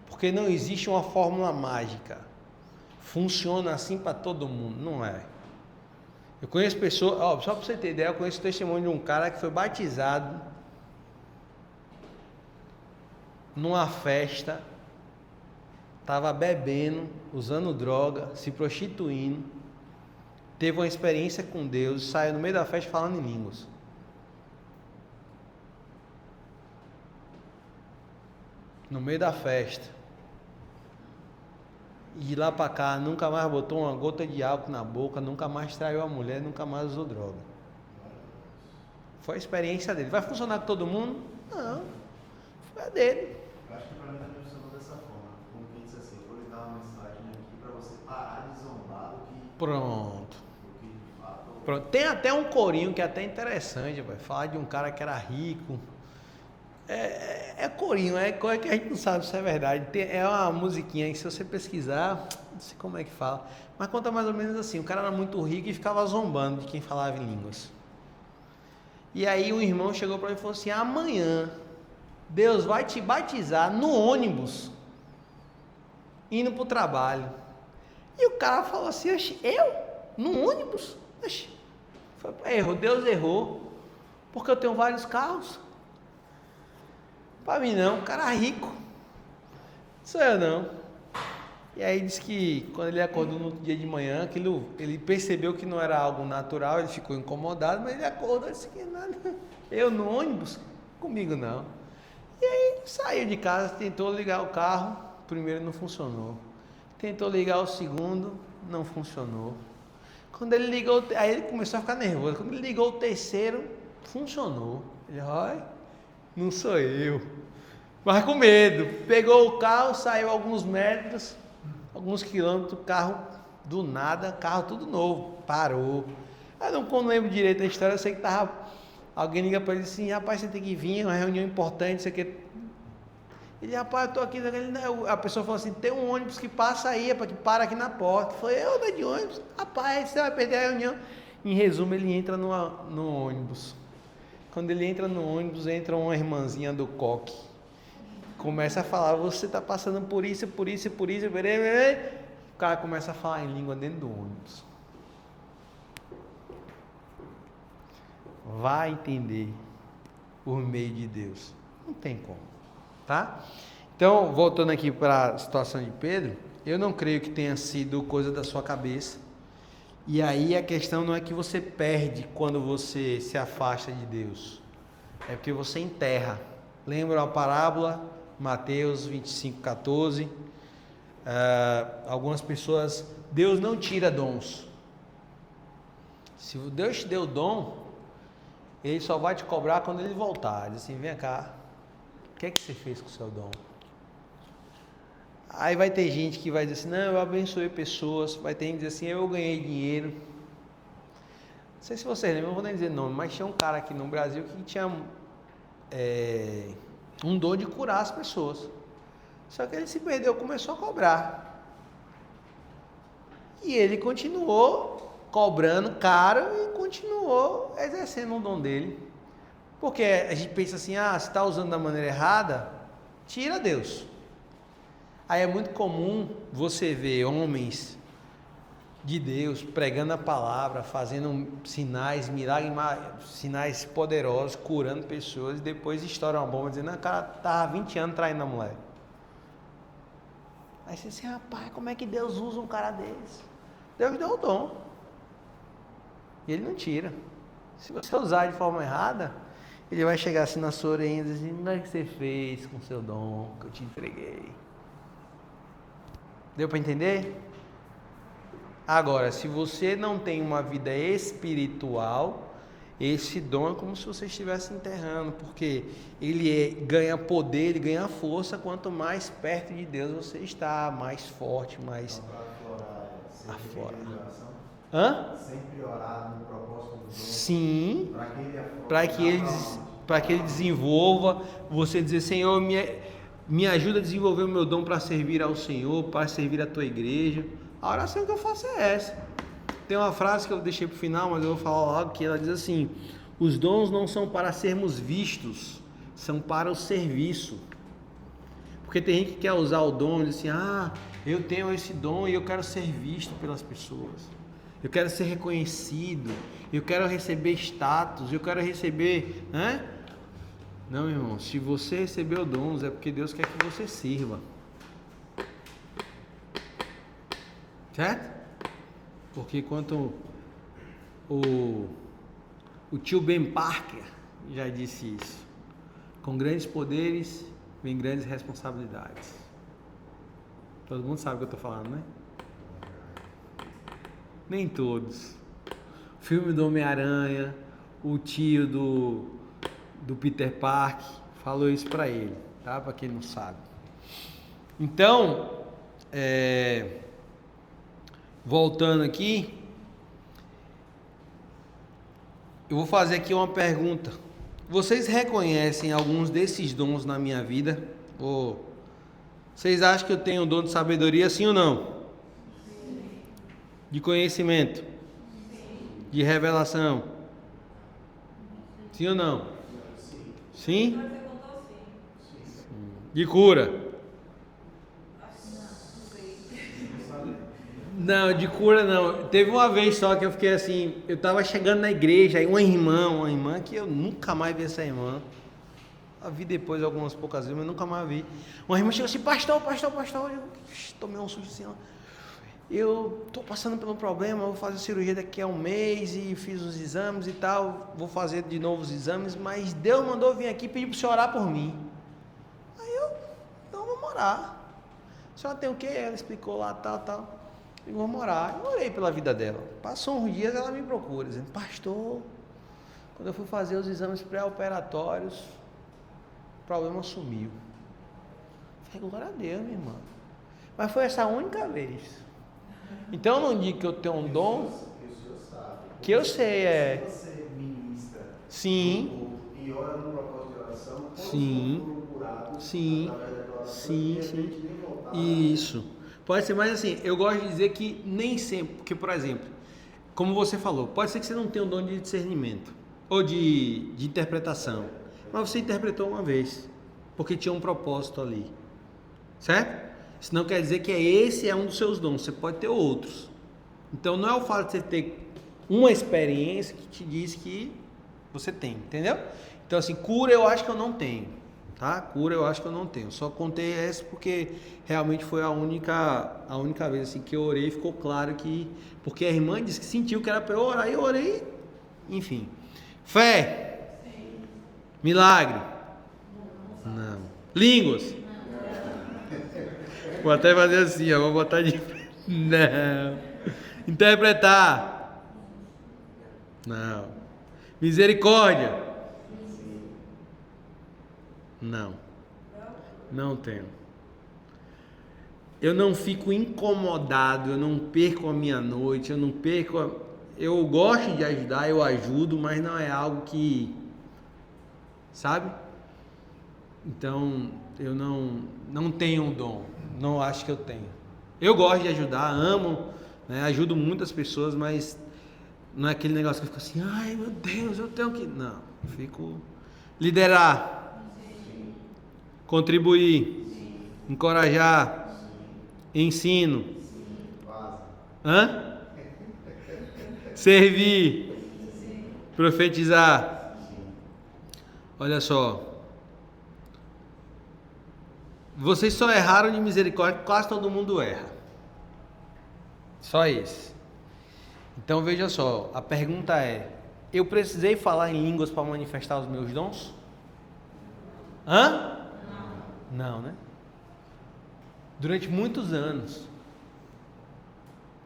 porque não existe uma fórmula mágica, funciona assim para todo mundo, não é? Eu conheço pessoas, só para você ter ideia, eu conheço o testemunho de um cara que foi batizado numa festa, estava bebendo, usando droga, se prostituindo, teve uma experiência com Deus, saiu no meio da festa falando em línguas. No meio da festa. E de lá para cá, nunca mais botou uma gota de álcool na boca, nunca mais traiu a mulher, nunca mais usou droga. Foi a experiência dele. Vai funcionar com todo mundo? Não. Foi a dele. Eu acho que para mim também funcionou dessa forma. Como quem disse assim, eu vou lhe dar uma mensagem aqui para você parar de zombar do que... Pronto. Do que de fato... Pronto. Tem até um corinho que é até interessante, vai falar de um cara que era rico. É corinho, é coisa que a gente não sabe se é verdade. É uma musiquinha que se você pesquisar, não sei como é que fala, mas conta mais ou menos assim, o cara era muito rico e ficava zombando de quem falava em línguas. E aí o irmão chegou para ele e falou assim: amanhã Deus vai te batizar no ônibus, indo para o trabalho. E o cara falou assim: eu? No ônibus? Errou, Deus errou, porque eu tenho vários carros. Para mim não, um cara rico. Sou eu não. E aí disse que quando ele acordou no dia de manhã, ele percebeu que não era algo natural, ele ficou incomodado, mas ele acordou e disse que nada. Eu no ônibus? Comigo não. E aí saiu de casa, tentou ligar o carro, o primeiro não funcionou. Tentou ligar o segundo, não funcionou. Quando ele ligou, aí ele começou a ficar nervoso. Quando ele ligou o terceiro, funcionou. Ele, não sou eu. Mas com medo. Pegou o carro, saiu alguns metros, alguns quilômetros, o carro do nada, carro tudo novo, parou. Eu não lembro direito da história, eu sei que alguém liga para ele assim: rapaz, você tem que vir, é uma reunião importante, isso aqui. Ele, rapaz, eu tô aqui. A pessoa falou assim: tem um ônibus que passa aí, que para aqui na porta. Foi eu, ando de ônibus. Rapaz, você vai perder a reunião. Em resumo, ele entra no ônibus. Quando ele entra no ônibus, entra uma irmãzinha do coque. Começa a falar: você está passando por isso. O cara começa a falar em língua dentro do ônibus. Vai entender por meio de Deus. Não tem como, tá? Então, voltando aqui para a situação de Pedro, eu não creio que tenha sido coisa da sua cabeça. E aí a questão não é que você perde quando você se afasta de Deus, é porque você enterra. Lembra a parábola, Mateus 25:14? Algumas pessoas, Deus não tira dons. Se Deus te deu dom, Ele só vai te cobrar quando Ele voltar. Diz assim: vem cá, o que é que você fez com o seu dom? Aí vai ter gente que vai dizer assim: não, eu abençoei pessoas. Vai ter gente que diz assim: eu ganhei dinheiro. Não sei se vocês lembram, não vou nem dizer nome, mas tinha um cara aqui no Brasil que tinha um dom de curar as pessoas. Só que ele se perdeu, começou a cobrar. E ele continuou cobrando caro e continuou exercendo o dom dele. Porque a gente pensa assim: se está usando da maneira errada, tira Deus. Aí é muito comum você ver homens de Deus, pregando a palavra, fazendo sinais, milagres, sinais poderosos, curando pessoas, e depois estoura uma bomba dizendo, o cara tá há 20 anos traindo a mulher. Aí você assim, rapaz, como é que Deus usa um cara desse? Deus deu o dom. E ele não tira. Se você usar de forma errada, ele vai chegar assim na sua orelha e dizer assim, o que é que você fez com o seu dom que eu te entreguei? Deu para entender? Agora, se você não tem uma vida espiritual, esse dom é como se você estivesse enterrando, porque ele ganha poder, ele ganha força, quanto mais perto de Deus você está, mais forte, mais aflora. Hã? Sempre orar no propósito do dom. Sim, para que ele desenvolva, você dizer, Senhor, me ajuda a desenvolver o meu dom para servir ao Senhor, para servir a tua igreja. A oração que eu faço é essa. Tem uma frase que eu deixei para o final, mas eu vou falar logo, que ela diz assim, os dons não são para sermos vistos, são para o serviço. Porque tem gente que quer usar o dom e diz assim, eu tenho esse dom e eu quero ser visto pelas pessoas. Eu quero ser reconhecido, eu quero receber status, eu quero receber, né? Não, irmão, se você recebeu dons é porque Deus quer que você sirva. Certo? Porque quanto o tio Ben Parker já disse isso, com grandes poderes vem grandes responsabilidades. Todo mundo sabe o que eu estou falando, né? Nem todos. O filme do Homem-Aranha, o tio do Peter Parker falou isso para ele, tá? Para quem não sabe. Então, voltando aqui, eu vou fazer aqui uma pergunta. Vocês reconhecem alguns desses dons na minha vida? Ou vocês acham que eu tenho o dom de sabedoria, sim ou não? Sim. De conhecimento? Sim. De revelação? Sim ou não? Sim. Sim? Sim. De cura? Não, de cura não. Teve uma vez só que eu fiquei assim, eu tava chegando na igreja, aí uma irmã que eu nunca mais vi essa irmã. Eu vi depois algumas poucas vezes, mas nunca mais vi. Uma irmã chegou assim, pastor. Eu tomei um susto assim, ó. Eu tô passando por um problema, vou fazer cirurgia daqui a um mês e fiz os exames e tal, vou fazer de novo os exames, mas Deus mandou vir aqui e pedir pro senhor orar por mim. Aí então vamos orar. A senhora tem o quê? Ela explicou lá, tal. E vamos orar. Eu orei pela vida dela. Passou uns dias, ela me procura, dizendo, pastor, quando eu fui fazer os exames pré-operatórios, o problema sumiu. Eu falei, glória a Deus, minha irmã. Mas foi essa única vez. Então eu não digo que eu tenho um dom, que eu sei, Se você ministra sim. E ora no propósito de oração, sim. Curado, sim. Sim. Isso. Pode ser, mas assim, eu gosto de dizer que nem sempre, porque, por exemplo, como você falou, pode ser que você não tenha um dom de discernimento ou de interpretação, mas você interpretou uma vez, porque tinha um propósito ali, certo? Isso não quer dizer que esse é um dos seus dons, você pode ter outros. Então não é o fato de você ter uma experiência que te diz que você tem, entendeu? Então assim, cura eu acho que eu não tenho, tá? Cura eu acho que eu não tenho, só contei essa porque realmente foi a única vez assim, que eu orei e ficou claro que, porque a irmã disse que sentiu que era para eu orar e eu orei, enfim. Fé? Sim. Milagre? Não. Línguas? Vou até fazer assim, ó, vou botar de... Não. Interpretar? Não. Misericórdia? Não. Não tenho. Eu não fico incomodado, eu não perco a minha noite, eu não perco... Eu gosto de ajudar, eu ajudo, mas não é algo que... Sabe? Então, eu não tenho um dom. Não acho que eu tenho. Eu gosto de ajudar, amo, né? Ajudo muitas pessoas, mas não é aquele negócio que eu fico assim, ai meu Deus, eu tenho que... Não, eu fico... Liderar. Sim. Contribuir. Sim. Encorajar. Sim. Ensino. Sim. Hã? Servir. Profetizar. Olha só. Vocês só erraram de misericórdia, quase todo mundo erra. Só isso. Então veja só, a pergunta é: eu precisei falar em línguas para manifestar os meus dons? Hã? Não, né? Durante muitos anos,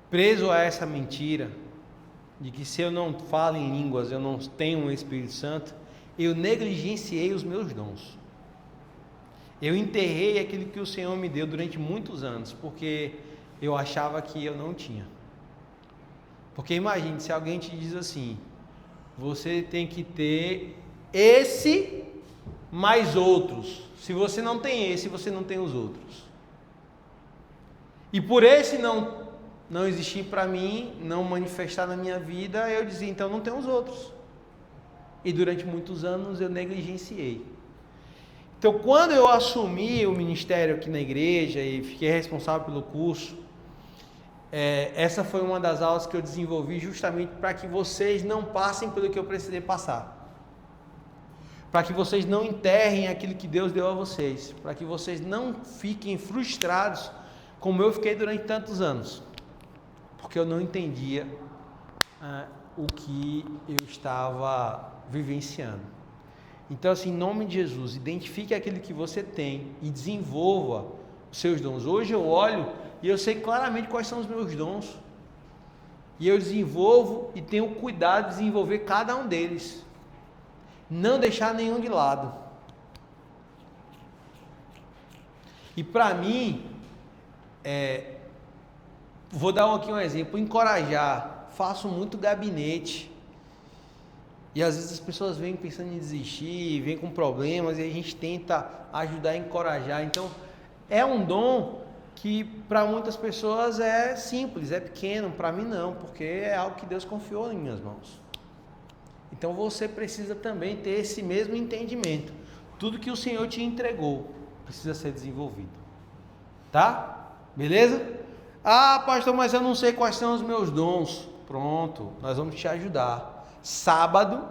preso a essa mentira de que se eu não falo em línguas, eu não tenho o Espírito Santo, eu negligenciei os meus dons. Eu enterrei aquilo que o Senhor me deu durante muitos anos, porque eu achava que eu não tinha. Porque imagine, se alguém te diz assim: você tem que ter esse mais outros. Se você não tem esse, você não tem os outros. E por esse não existir para mim, não manifestar na minha vida, eu dizia, então não tem os outros. E durante muitos anos eu negligenciei. Então, quando eu assumi o ministério aqui na igreja e fiquei responsável pelo curso, essa foi uma das aulas que eu desenvolvi justamente para que vocês não passem pelo que eu precisei passar. Para que vocês não enterrem aquilo que Deus deu a vocês. Para que vocês não fiquem frustrados como eu fiquei durante tantos anos. Porque eu não entendia o que eu estava vivenciando. Então, assim, em nome de Jesus, identifique aquilo que você tem e desenvolva os seus dons. Hoje eu olho e eu sei claramente quais são os meus dons. E eu desenvolvo e tenho cuidado de desenvolver cada um deles. Não deixar nenhum de lado. E para mim, vou dar aqui um exemplo, encorajar. Faço muito gabinete. E às vezes as pessoas vêm pensando em desistir, vêm com problemas, e a gente tenta ajudar a encorajar. Então, é um dom que para muitas pessoas é simples, é pequeno. Para mim não, porque é algo que Deus confiou em minhas mãos. Então você precisa também ter esse mesmo entendimento. Tudo que o Senhor te entregou precisa ser desenvolvido. Tá? Beleza? Ah, pastor, mas eu não sei quais são os meus dons. Pronto, nós vamos te ajudar. Sábado,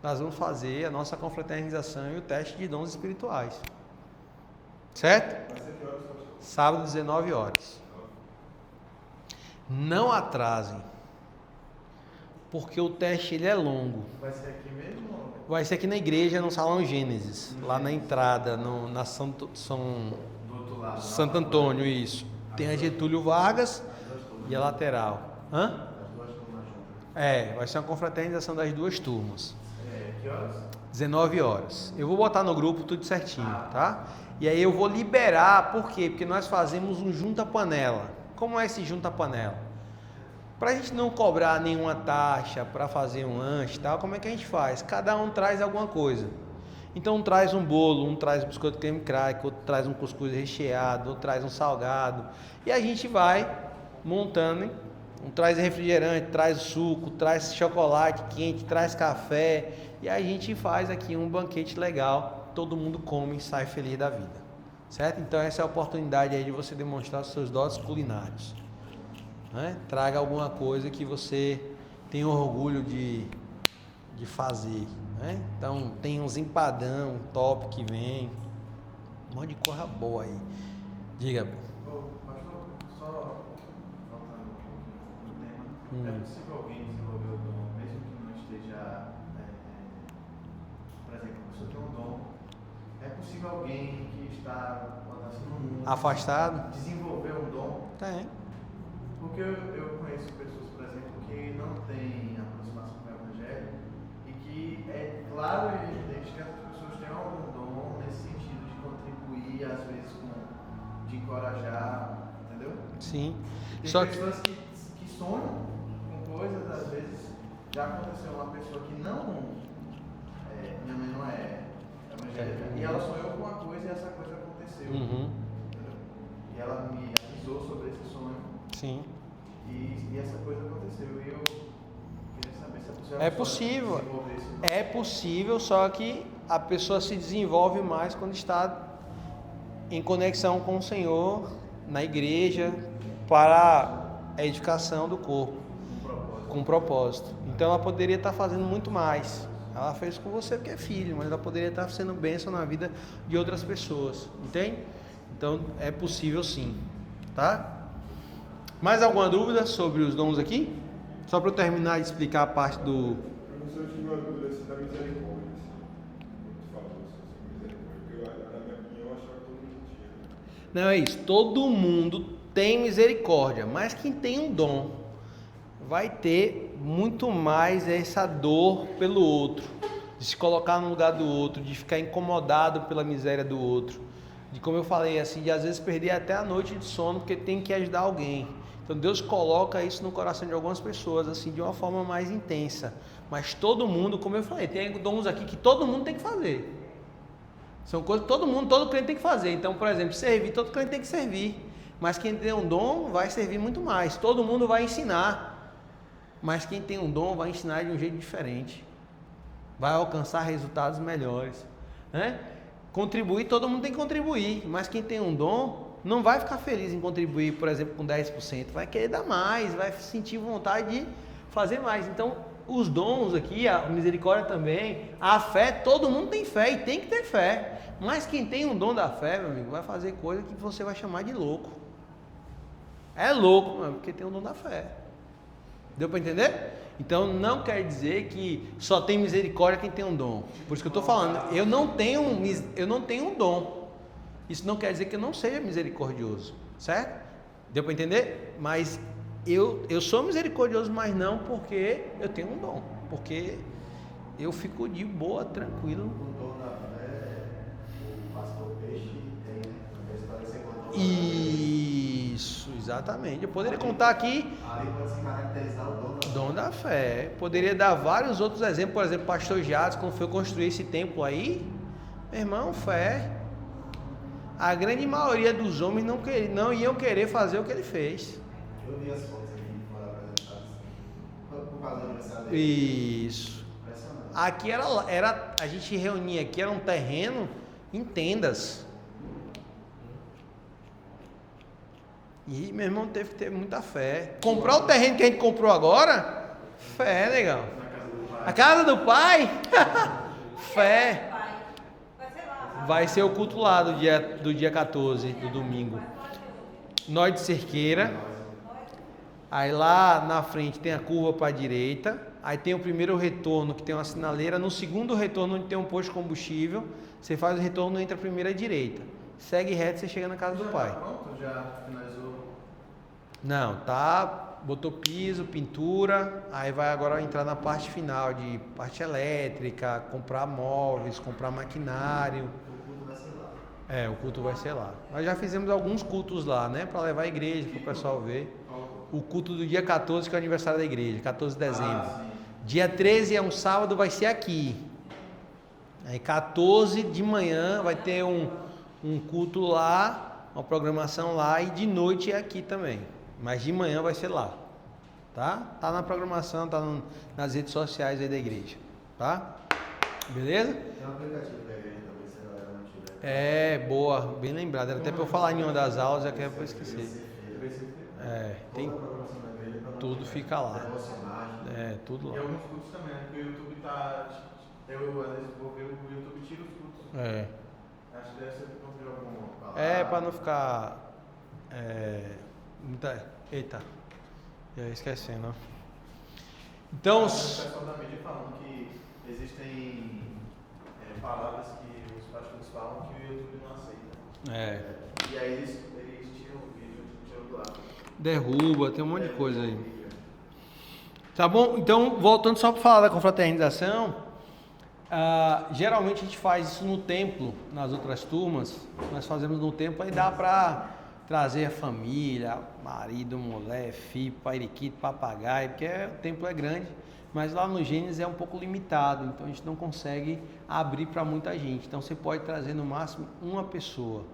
nós vamos fazer a nossa confraternização e o teste de dons espirituais. Certo? Sábado, 19 horas. Não atrasem. Porque o teste ele é longo. Vai ser aqui mesmo? Vai ser aqui na igreja, no Salão Gênesis. Lá na entrada, na Santo Antônio, isso. Tem a Getúlio Vargas e a lateral. Hã? Vai ser uma confraternização das duas turmas. Que horas? 19 horas. Eu vou botar no grupo tudo certinho, tá? E aí eu vou liberar, por quê? Porque nós fazemos um junta-panela. Como é esse junta-panela? Para a gente não cobrar nenhuma taxa para fazer um lanche e tal, como é que a gente faz? Cada um traz alguma coisa. Então um traz um bolo, um traz um biscoito creme crack, outro traz um cuscuz recheado, outro traz um salgado. E a gente vai montando, hein? Um traz refrigerante, traz suco, traz chocolate quente, traz café. E a gente faz aqui um banquete legal. Todo mundo come e sai feliz da vida. Certo? Então essa é a oportunidade aí de você demonstrar os seus dotes culinários. Né? Traga alguma coisa que você tem orgulho de fazer. Né? Então tem uns empadão top que vem. Um monte de coisa boa aí. Diga. Pastor, só voltando um pouquinho no tema. É possível alguém desenvolver o dom, mesmo que não esteja, por exemplo, a pessoa tem um dom, é possível alguém que está no mundo afastado desenvolver um dom? Tem. Porque eu conheço pessoas, por exemplo, que não têm aproximação com o Evangelho e que é claro e evidente que as pessoas têm algum dom nesse sentido de contribuir, às vezes, de encorajar, entendeu? Sim. Tem Só pessoas que sonham com coisas, às vezes já aconteceu uma pessoa que minha mãe não é evangélica, e ela sonhou com uma coisa e essa coisa aconteceu. Uhum. E ela me avisou sobre esse sonho. Sim. E essa coisa aconteceu. E eu queria saber se É possível. É possível, só que a pessoa se desenvolve mais quando está em conexão com o Senhor, na igreja, para a edificação do corpo. Com propósito. Então ela poderia estar fazendo muito mais. Ela fez com você porque é filho, mas ela poderia estar sendo bênção na vida de outras pessoas. Entende? Então é possível sim. Tá? Mais alguma dúvida sobre os dons aqui? Só para eu terminar de explicar a parte do... Professor, eu tive uma dúvida assim, da misericórdia. Tu falou sobre misericórdia. Na minha opinião, eu achava que todo mundo tinha. Não é isso. Todo mundo tem misericórdia, mas quem tem um dom vai ter muito mais essa dor pelo outro, de se colocar no lugar do outro, de ficar incomodado pela miséria do outro, de, como eu falei, assim, de às vezes perder até a noite de sono porque tem que ajudar alguém. Então Deus coloca isso no coração de algumas pessoas, assim, de uma forma mais intensa. Mas todo mundo, como eu falei, tem dons aqui que todo mundo tem que fazer. São coisas que todo crente tem que fazer. Então, por exemplo, servir, todo crente tem que servir. Mas quem tem um dom vai servir muito mais. Todo mundo vai ensinar. Mas quem tem um dom vai ensinar de um jeito diferente. Vai alcançar resultados melhores. Né? Contribuir, todo mundo tem que contribuir. Mas quem tem um dom não vai ficar feliz em contribuir, por exemplo, com 10%. Vai querer dar mais, vai sentir vontade de fazer mais. Então, os dons aqui, a misericórdia também, a fé, todo mundo tem fé e tem que ter fé. Mas quem tem um dom da fé, meu amigo, vai fazer coisa que você vai chamar de louco. É louco, mano, porque tem o dom da fé. Deu para entender? Então não quer dizer que só tem misericórdia quem tem um dom. Por isso que eu estou falando, eu não tenho um dom. Isso não quer dizer que eu não seja misericordioso, certo? Deu para entender? Mas eu sou misericordioso, mas não porque eu tenho um dom. Porque eu fico de boa, tranquilo. O dom da fé, o pastor Peixe tem, a história que você contou. Isso, exatamente. Eu poderia contar aqui. Ali pode se caracterizar o dom da fé. Dom da fé. Poderia dar vários outros exemplos. Por exemplo, pastor Jades, quando foi construir esse templo aí, meu irmão, fé. A grande maioria dos homens não iam querer fazer o que ele fez. Eu vi as fotos aqui que foram apresentadas por causa do aniversário dele. Isso. Impressionante. Aqui a gente reunia aqui, era um terreno em tendas. E meu irmão teve que ter muita fé. Comprar o terreno que a gente comprou agora, fé, legal. A casa do pai, fé. Vai ser o culto lá do dia 14, do domingo. Nós de Cerqueira. Aí lá na frente tem a curva para a direita. Aí tem o primeiro retorno que tem uma sinaleira. No segundo retorno onde tem um posto de combustível, você faz o retorno entre a primeira e a direita. Segue reto e você chega na casa do pai. Pronto, já finalizou? Não, tá, botou piso, pintura, aí vai agora entrar na parte final de parte elétrica, comprar móveis, comprar maquinário. O culto vai ser lá. É, o culto vai ser lá. Nós já fizemos alguns cultos lá, né, para levar a igreja, para o pessoal ver. O culto do dia 14, que é o aniversário da igreja, 14 de dezembro. Dia 13 é um sábado, vai ser aqui. Aí 14 de manhã vai ter um culto lá, uma programação lá, e de noite é aqui também. Mas de manhã vai ser lá, tá? Tá na programação, tá nas redes sociais aí da igreja, tá? Beleza? Tem um aplicativo da igreja também, se a galera não tiver. É, boa, bem lembrado. Era até pra eu falar em uma das aulas, já que é pra eu esquecer. É, tem Toda a programação da igreja tá lá. tudo, fica lá. Devocionagem. É, tudo E lá. alguns cultos também, né? Porque o YouTube tá. Eu às vezes vou ver o YouTube tira os cultos. É. Acho que deve ser porque não virou alguma palavra. É, pra não ficar. Eita, já ia esquecendo, ó. Então. O pessoal da mídia falando que existem palavras que os pastores falam que o YouTube não aceita. É. E aí eles tiram o vídeo, tiram do ar. Derruba, tem um monte de coisa aí. Tá bom? Então, voltando só para falar da confraternização, geralmente a gente faz isso no templo, nas outras turmas, nós fazemos no templo, aí dá para trazer a família, marido, mulher, filho, periquito, papagaio, porque o templo é grande, mas lá no Gênesis é um pouco limitado, então a gente não consegue abrir para muita gente. Então você pode trazer no máximo uma pessoa,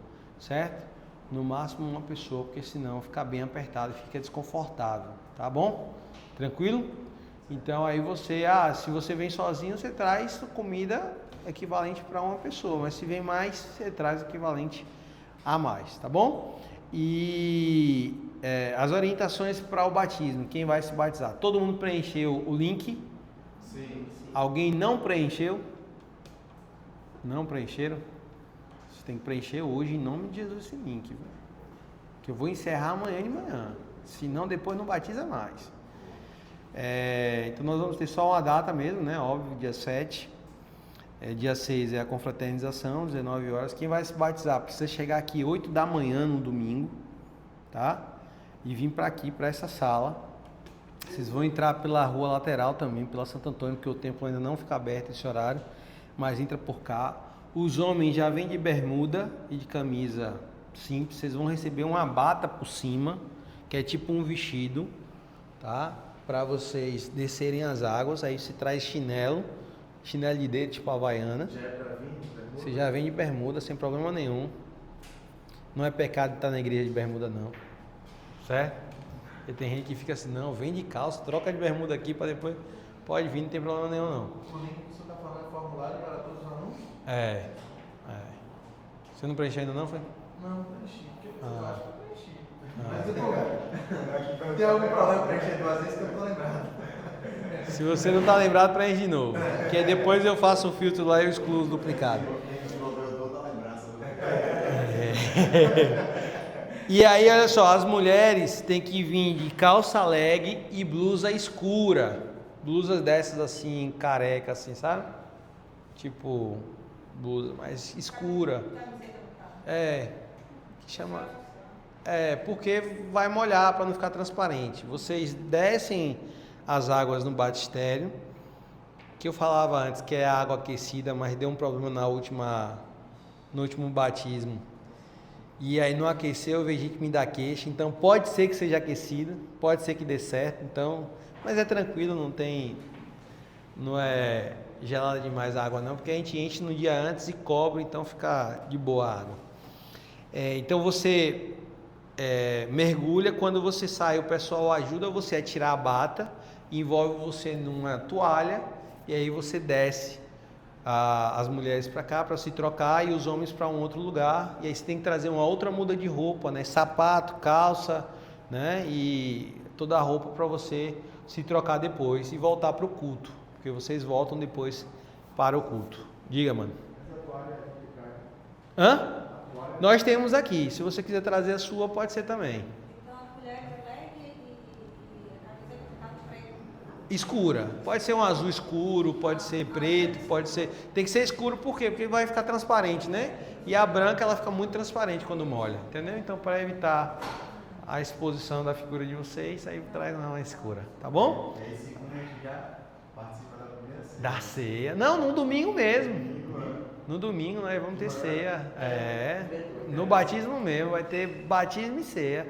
certo? No máximo uma pessoa, porque senão fica bem apertado e fica desconfortável, tá bom? Tranquilo? Então aí você, se você vem sozinho, você traz comida equivalente para uma pessoa, mas se vem mais, você traz equivalente a mais, tá bom? E as orientações para o batismo, quem vai se batizar. Todo mundo preencheu o link? Sim. Alguém não preencheu? Não preencheram? Você tem que preencher hoje em nome de Jesus esse link, viu? Que eu vou encerrar amanhã de manhã. Senão depois não batiza mais. Então nós vamos ter só uma data mesmo, né? Óbvio, dia 7. Dia 6 é a confraternização, 19 horas. Quem vai se batizar precisa chegar aqui 8 da manhã no domingo, tá? E vir para aqui, para essa sala. Vocês vão entrar pela rua lateral também, pela Santo Antônio, porque o templo ainda não fica aberto esse horário, mas entra por cá. Os homens já vêm de bermuda e de camisa simples. Vocês vão receber uma bata por cima, que é tipo um vestido, tá? Para vocês descerem as águas. Aí você traz chinelo de dedo, tipo havaiana. Já é pra vir de bermuda? Você já vem de bermuda sem problema nenhum. Não é pecado estar na igreja de bermuda, não. Certo? E tem gente que fica assim, não, vem de calça, troca de bermuda aqui para depois. Pode vir, não tem problema nenhum, não. Quando você está falando formulário para todos os alunos? Você não preencheu ainda não, foi? Não, preenchi. Eu acho que eu preenchi. Mas tem algum problema preencher 2 vezes que eu não tô lembrado. Se você não tá lembrado, preenche de novo. Porque depois eu faço o filtro lá e eu excluo o duplicado. E aí, olha só, as mulheres têm que vir de calça leg e blusa escura. Blusas dessas assim, careca, assim, sabe? Tipo, blusa mais escura. Que chama... porque vai molhar para não ficar transparente. Vocês descem as águas no batistério, que eu falava antes que é água aquecida, mas deu um problema no último batismo. E aí não aqueceu, eu vejo que me dá queixa, então pode ser que seja aquecida, pode ser que dê certo, então, mas é tranquilo, não é gelada demais a água não, porque a gente enche no dia antes e cobre, então fica de boa a água. Então você mergulha, quando você sai o pessoal ajuda você a tirar a bata, envolve você numa toalha e aí você desce as mulheres para cá para se trocar e os homens para um outro lugar, e aí você tem que trazer uma outra muda de roupa, né? Sapato, calça, né? E toda a roupa para você se trocar depois e voltar para o culto, porque vocês voltam depois para o culto. Diga, mano. Nós temos aqui, se você quiser trazer a sua, pode ser também. Então a mulher é leg e a camiseta fica preta. Escura, pode ser um azul escuro, pode ser preto, pode ser... Tem que ser escuro por quê? Porque vai ficar transparente, né? E a branca ela fica muito transparente quando molha, entendeu? Então para evitar a exposição da figura de vocês, aí traz uma escura, tá bom? E aí segunda a gente já participa da primeira ceia. Da ceia, não, no domingo mesmo. No domingo nós vamos ter ceia, no batismo mesmo, vai ter batismo e ceia.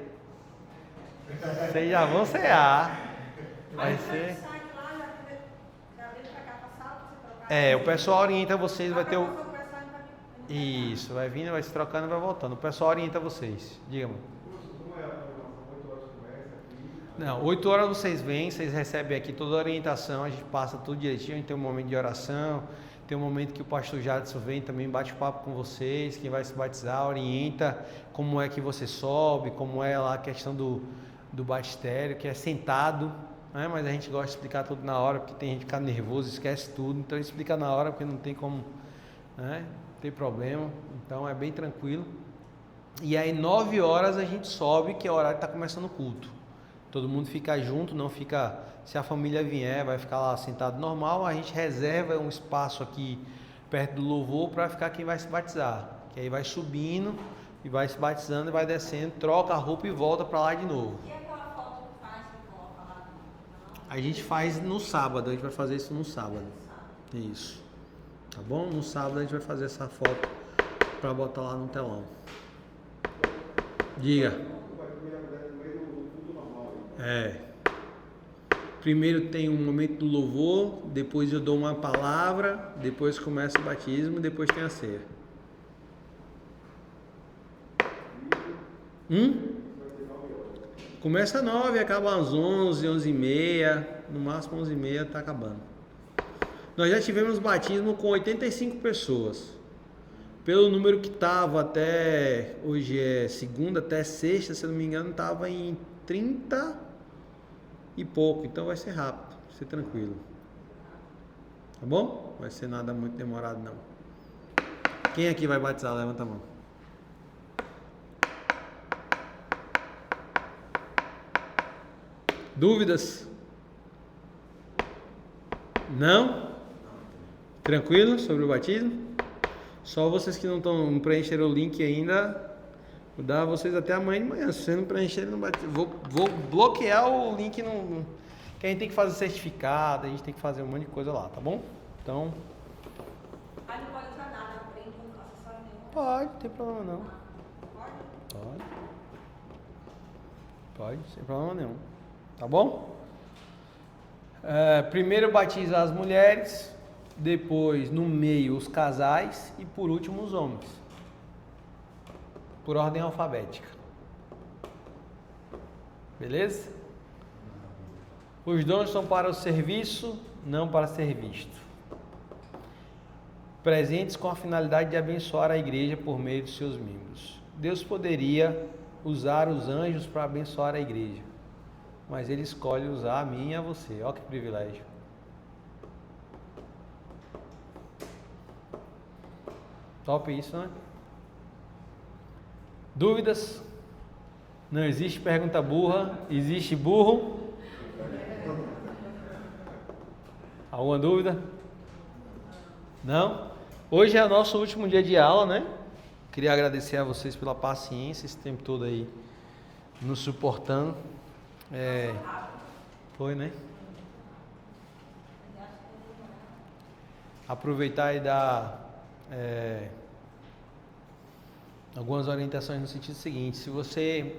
Vocês já vão cear. Vai ser. O pessoal orienta vocês, vai ter o... Isso, vai vindo, vai se trocando e vai voltando. O pessoal orienta vocês. Diga, mano. Não, 8 horas vocês vêm, vocês recebem aqui toda a orientação, a gente passa tudo direitinho, a gente tem um momento de oração, tem um momento que o pastor Jadson vem também, bate papo com vocês, quem vai se batizar, orienta como é que você sobe, como é lá a questão do batistério, que é sentado, né? Mas a gente gosta de explicar tudo na hora, porque tem gente que fica nervoso, esquece tudo, então explica na hora, porque não tem como, né? Não tem problema, então é bem tranquilo. E aí 9 horas a gente sobe, que é o horário que está começando o culto. Todo mundo fica junto, não fica... Se a família vier, vai ficar lá sentado normal, a gente reserva um espaço aqui perto do louvor para ficar quem vai se batizar. Que aí vai subindo e vai se batizando e vai descendo, troca a roupa e volta para lá de novo. E aquela foto que faz que coloca lá? A gente faz no sábado, a gente vai fazer isso no sábado. Isso. Tá bom? No sábado a gente vai fazer essa foto para botar lá no telão. Diga. Primeiro tem um momento do louvor, depois eu dou uma palavra, depois começa o batismo, depois tem a ceia. Começa às 9, acaba às 11, 11h30, no máximo 11h30 está acabando. Nós já tivemos batismo com 85 pessoas. Pelo número que tava até, hoje é segunda, até sexta, se eu não me engano, tava em 30 e pouco, então vai ser rápido, vai ser tranquilo. Tá bom? Vai ser nada muito demorado não. Quem aqui vai batizar? Levanta a mão. Dúvidas? Não? Tranquilo sobre o batismo? Só vocês que não preencheram o link ainda, vou dar a vocês até amanhã de manhã. Se vocês não preencherem, não batismo. Vou bloquear o link que a gente tem que fazer certificado, a gente tem que fazer um monte de coisa lá, tá bom? Então... Aí não pode usar nada, por enquanto, acessório nenhum. Pode, não tem problema não. Pode? Pode, sem problema nenhum. Tá bom? Primeiro batiza as mulheres, depois no meio os casais e por último os homens. Por ordem alfabética. Beleza? Os dons são para o serviço, não para ser visto. Presentes com a finalidade de abençoar a igreja por meio de seus membros. Deus poderia usar os anjos para abençoar a igreja, mas Ele escolhe usar a mim e a você. Olha que privilégio. Top isso, né? Dúvidas? Não existe pergunta burra, existe burro. Alguma dúvida? Não? Hoje é o nosso último dia de aula, né? Queria agradecer a vocês pela paciência esse tempo todo aí, nos suportando. Foi, né? Aproveitar e dar algumas orientações no sentido seguinte: se você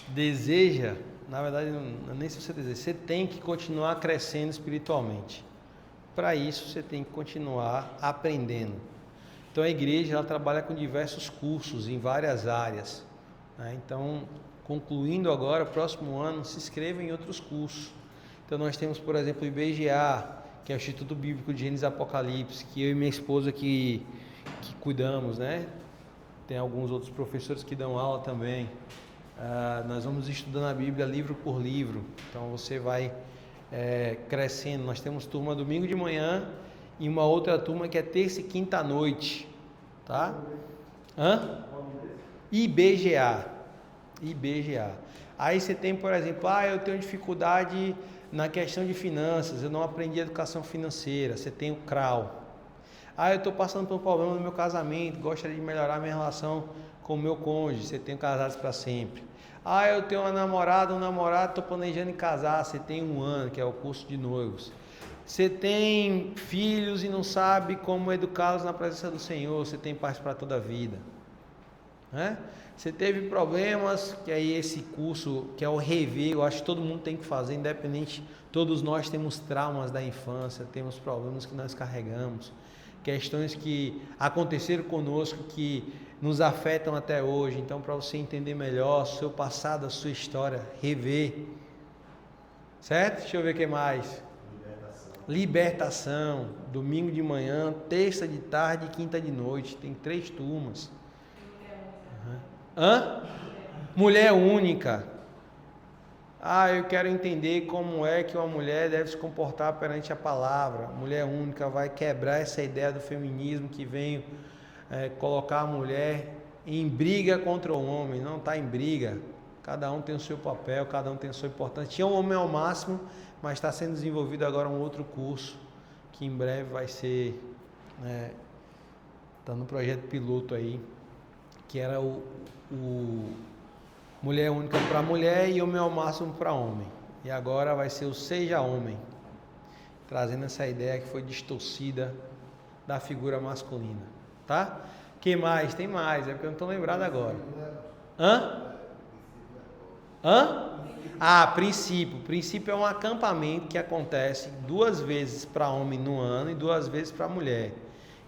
deseja, na verdade, não, nem se você deseja, você tem que continuar crescendo espiritualmente. Para isso, você tem que continuar aprendendo. Então, a igreja ela trabalha com diversos cursos em várias áreas, né? Então, concluindo agora, próximo ano, se inscreva em outros cursos. Então, nós temos, por exemplo, o IBGA, que é o Instituto Bíblico de Gênesis e Apocalipse, que eu e minha esposa que cuidamos, né? Tem alguns outros professores que dão aula também. Nós vamos estudando a Bíblia livro por livro, então você vai crescendo. Nós temos turma domingo de manhã e uma outra turma que é terça e quinta à noite, tá? IBGA. Aí você tem, por exemplo, eu tenho dificuldade na questão de finanças, eu não aprendi educação financeira. Você tem o CRAU. Eu estou passando por um problema no meu casamento, gostaria de melhorar minha relação com o meu cônjuge. Você tem o Casados para Sempre. Eu tenho uma namorada, um namorado, estou planejando em casar. Você tem 1 ano, que é o curso de noivos. Você tem filhos e não sabe como educá-los na presença do Senhor. Você tem Paz para Toda a Vida, né? Você teve problemas, que aí esse curso, que é o Rever, eu acho que todo mundo tem que fazer, independente. Todos nós temos traumas da infância, temos problemas que nós carregamos, questões que aconteceram conosco, que nos afetam até hoje. Então, para você entender melhor o seu passado, a sua história, rever. Certo? Deixa eu ver o que mais. Libertação. Domingo de manhã, terça de tarde e quinta de noite. Tem 3 turmas. Mulher única. Eu quero entender como é que uma mulher deve se comportar perante a palavra. Mulher única vai quebrar essa ideia do feminismo que vem colocar a mulher em briga contra o homem. Não está em briga. Cada um tem o seu papel, cada um tem a sua importância. Tinha um homem ao máximo, mas está sendo desenvolvido agora um outro curso que em breve vai ser, está no projeto piloto aí, que era o Mulher Única para mulher e Homem ao Máximo para homem. E agora vai ser o Seja Homem, trazendo essa ideia que foi distorcida da figura masculina, tá? Que mais? Tem mais, é porque eu não estou lembrado agora. Princípio. Princípio é um acampamento que acontece 2 vezes para homem no ano e 2 vezes para mulher.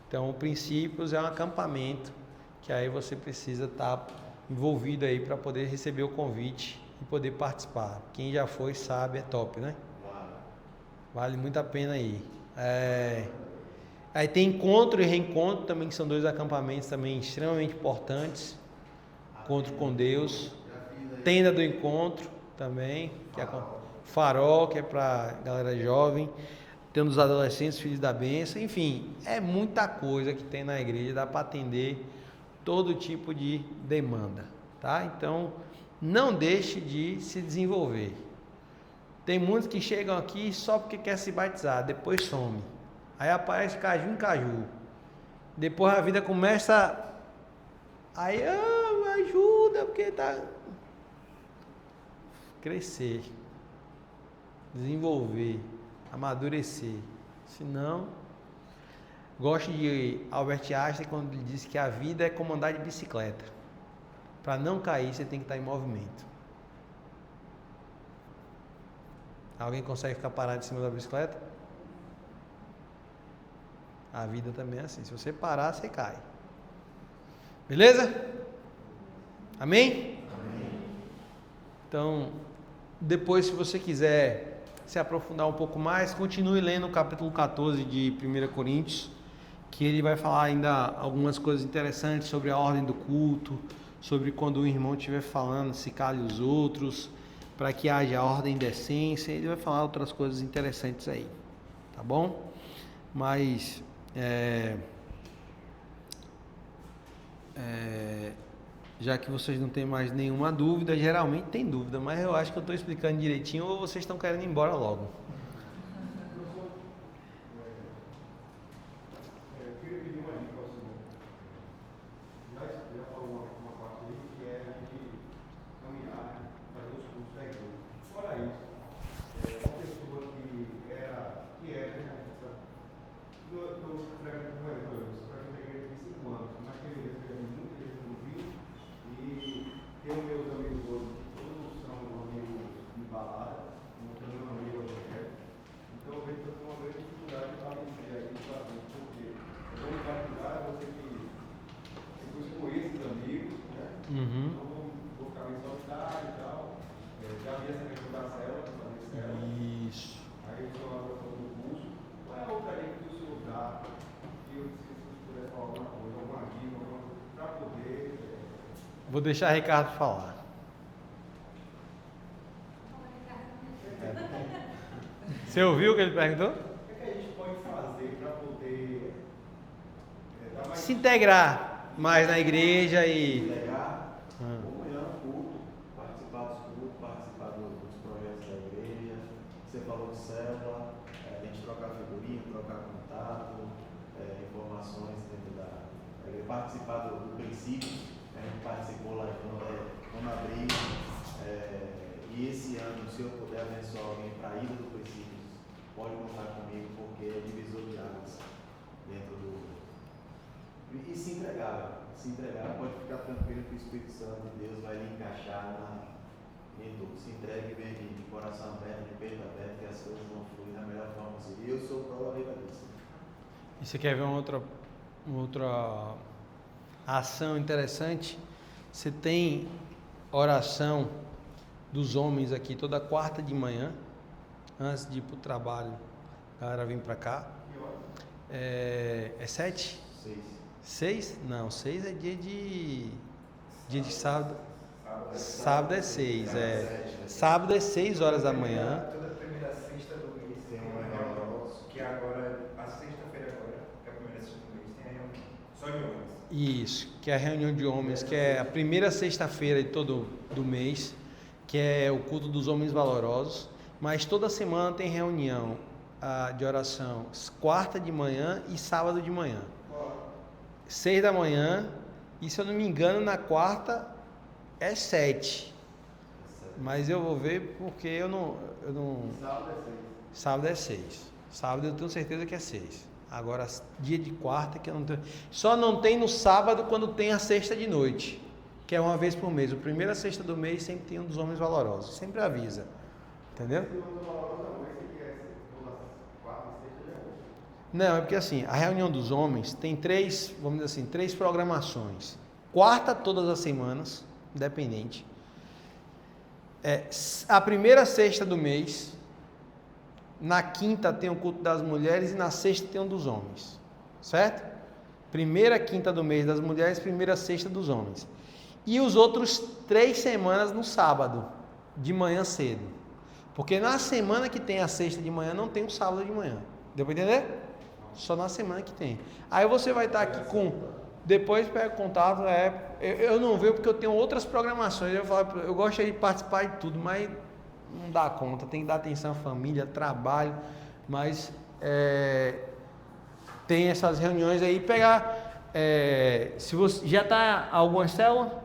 Então, o Princípios é um acampamento que aí você precisa estar envolvido aí para poder receber o convite e poder participar. Quem já foi sabe, é top, né? Vale muito a pena aí. Aí tem encontro e reencontro também, que são 2 acampamentos também extremamente importantes. Encontro com Deus. Tenda do encontro também, que é Farol, que é para galera jovem. Tem os adolescentes, filhos da bênção. Enfim, é muita coisa que tem na igreja, dá para atender todo tipo de demanda, tá? Então, não deixe de se desenvolver. Tem muitos que chegam aqui só porque quer se batizar, depois some. Aí aparece caju em caju. Depois a vida começa. Aí, ajuda, porque tá. Crescer. Desenvolver. Amadurecer. Senão. Gosto de Albert Einstein quando ele disse que a vida é como andar de bicicleta. Para não cair, você tem que estar em movimento. Alguém consegue ficar parado em cima da bicicleta? A vida também é assim. Se você parar, você cai. Beleza? Amém? Amém. Então, depois, se você quiser se aprofundar um pouco mais, continue lendo o capítulo 14 de 1 Coríntios, que ele vai falar ainda algumas coisas interessantes sobre a ordem do culto, sobre quando o irmão estiver falando, se cale os outros, para que haja ordem e decência. Ele vai falar outras coisas interessantes aí, tá bom? Mas já que vocês não têm mais nenhuma dúvida, geralmente tem dúvida, mas eu acho que eu estou explicando direitinho ou vocês estão querendo ir embora logo. Vou deixar Ricardo falar. Você ouviu o que ele perguntou? O que a gente pode fazer para poder dar mais... Se integrar mais na igreja e... Integrar, acompanhar o culto, participar dos cultos, participar dos projetos da igreja. Você falou de célula, a gente trocar figurinha, trocar contato, informações dentro da igreja, participar do princípio. A gente participou lá no Abril, e esse ano, se eu puder abençoar alguém para a ida do Princípios, pode contar comigo, porque é divisor de águas dentro do... E se entregar, pode ficar tranquilo que o Espírito Santo de Deus vai lhe encaixar em tudo. Se entregue bem de coração aberto, de peito aberto, que as coisas vão fluir da melhor forma possível. Eu sou prova disso. E você quer ver uma outra ação interessante? Você tem oração dos homens aqui toda quarta de manhã, antes de ir para o trabalho. A galera vem para cá. É 7? 6? Não, 6 é dia de sábado. Sábado é 6, Sábado é 6 horas da manhã. Toda primeira sexta do mês tem uma reunião, que agora, a sexta-feira agora, que é a primeira sexta do mês, tem a reunião só de homens. Isso, que é a reunião de homens, que é a primeira sexta-feira de todo do mês, que é o culto dos homens valorosos, mas toda semana tem reunião de oração, quarta de manhã e sábado de manhã. 6 da manhã, e se eu não me engano, na quarta é 7. Mas eu vou ver porque eu não... Sábado é 6. Sábado eu tenho certeza que é 6. Agora, dia de quarta que eu não tenho... Só não tem no sábado quando tem a sexta de noite, que é uma vez por mês. A primeira sexta do mês sempre tem um dos homens valorosos. Sempre avisa. Entendeu? Não, é porque assim, a reunião dos homens tem 3, vamos dizer assim, 3 programações. Quarta todas as semanas, independente. A primeira sexta do mês, Na quinta tem o culto das mulheres e na sexta tem o dos homens. Certo? Primeira quinta do mês das mulheres, primeira sexta dos homens. E os outros 3 semanas no sábado, de manhã cedo. Porque na semana que tem a sexta de manhã, não tem o sábado de manhã. Deu para entender? Só na semana que tem. Aí você vai estar aqui com... Depois pega o contato. Eu não vejo porque eu tenho outras programações. Eu gostaria de participar de tudo, mas não dá conta. Tem que dar atenção à família, trabalho. Mas tem essas reuniões aí. Pegar... se você já está alguma célula?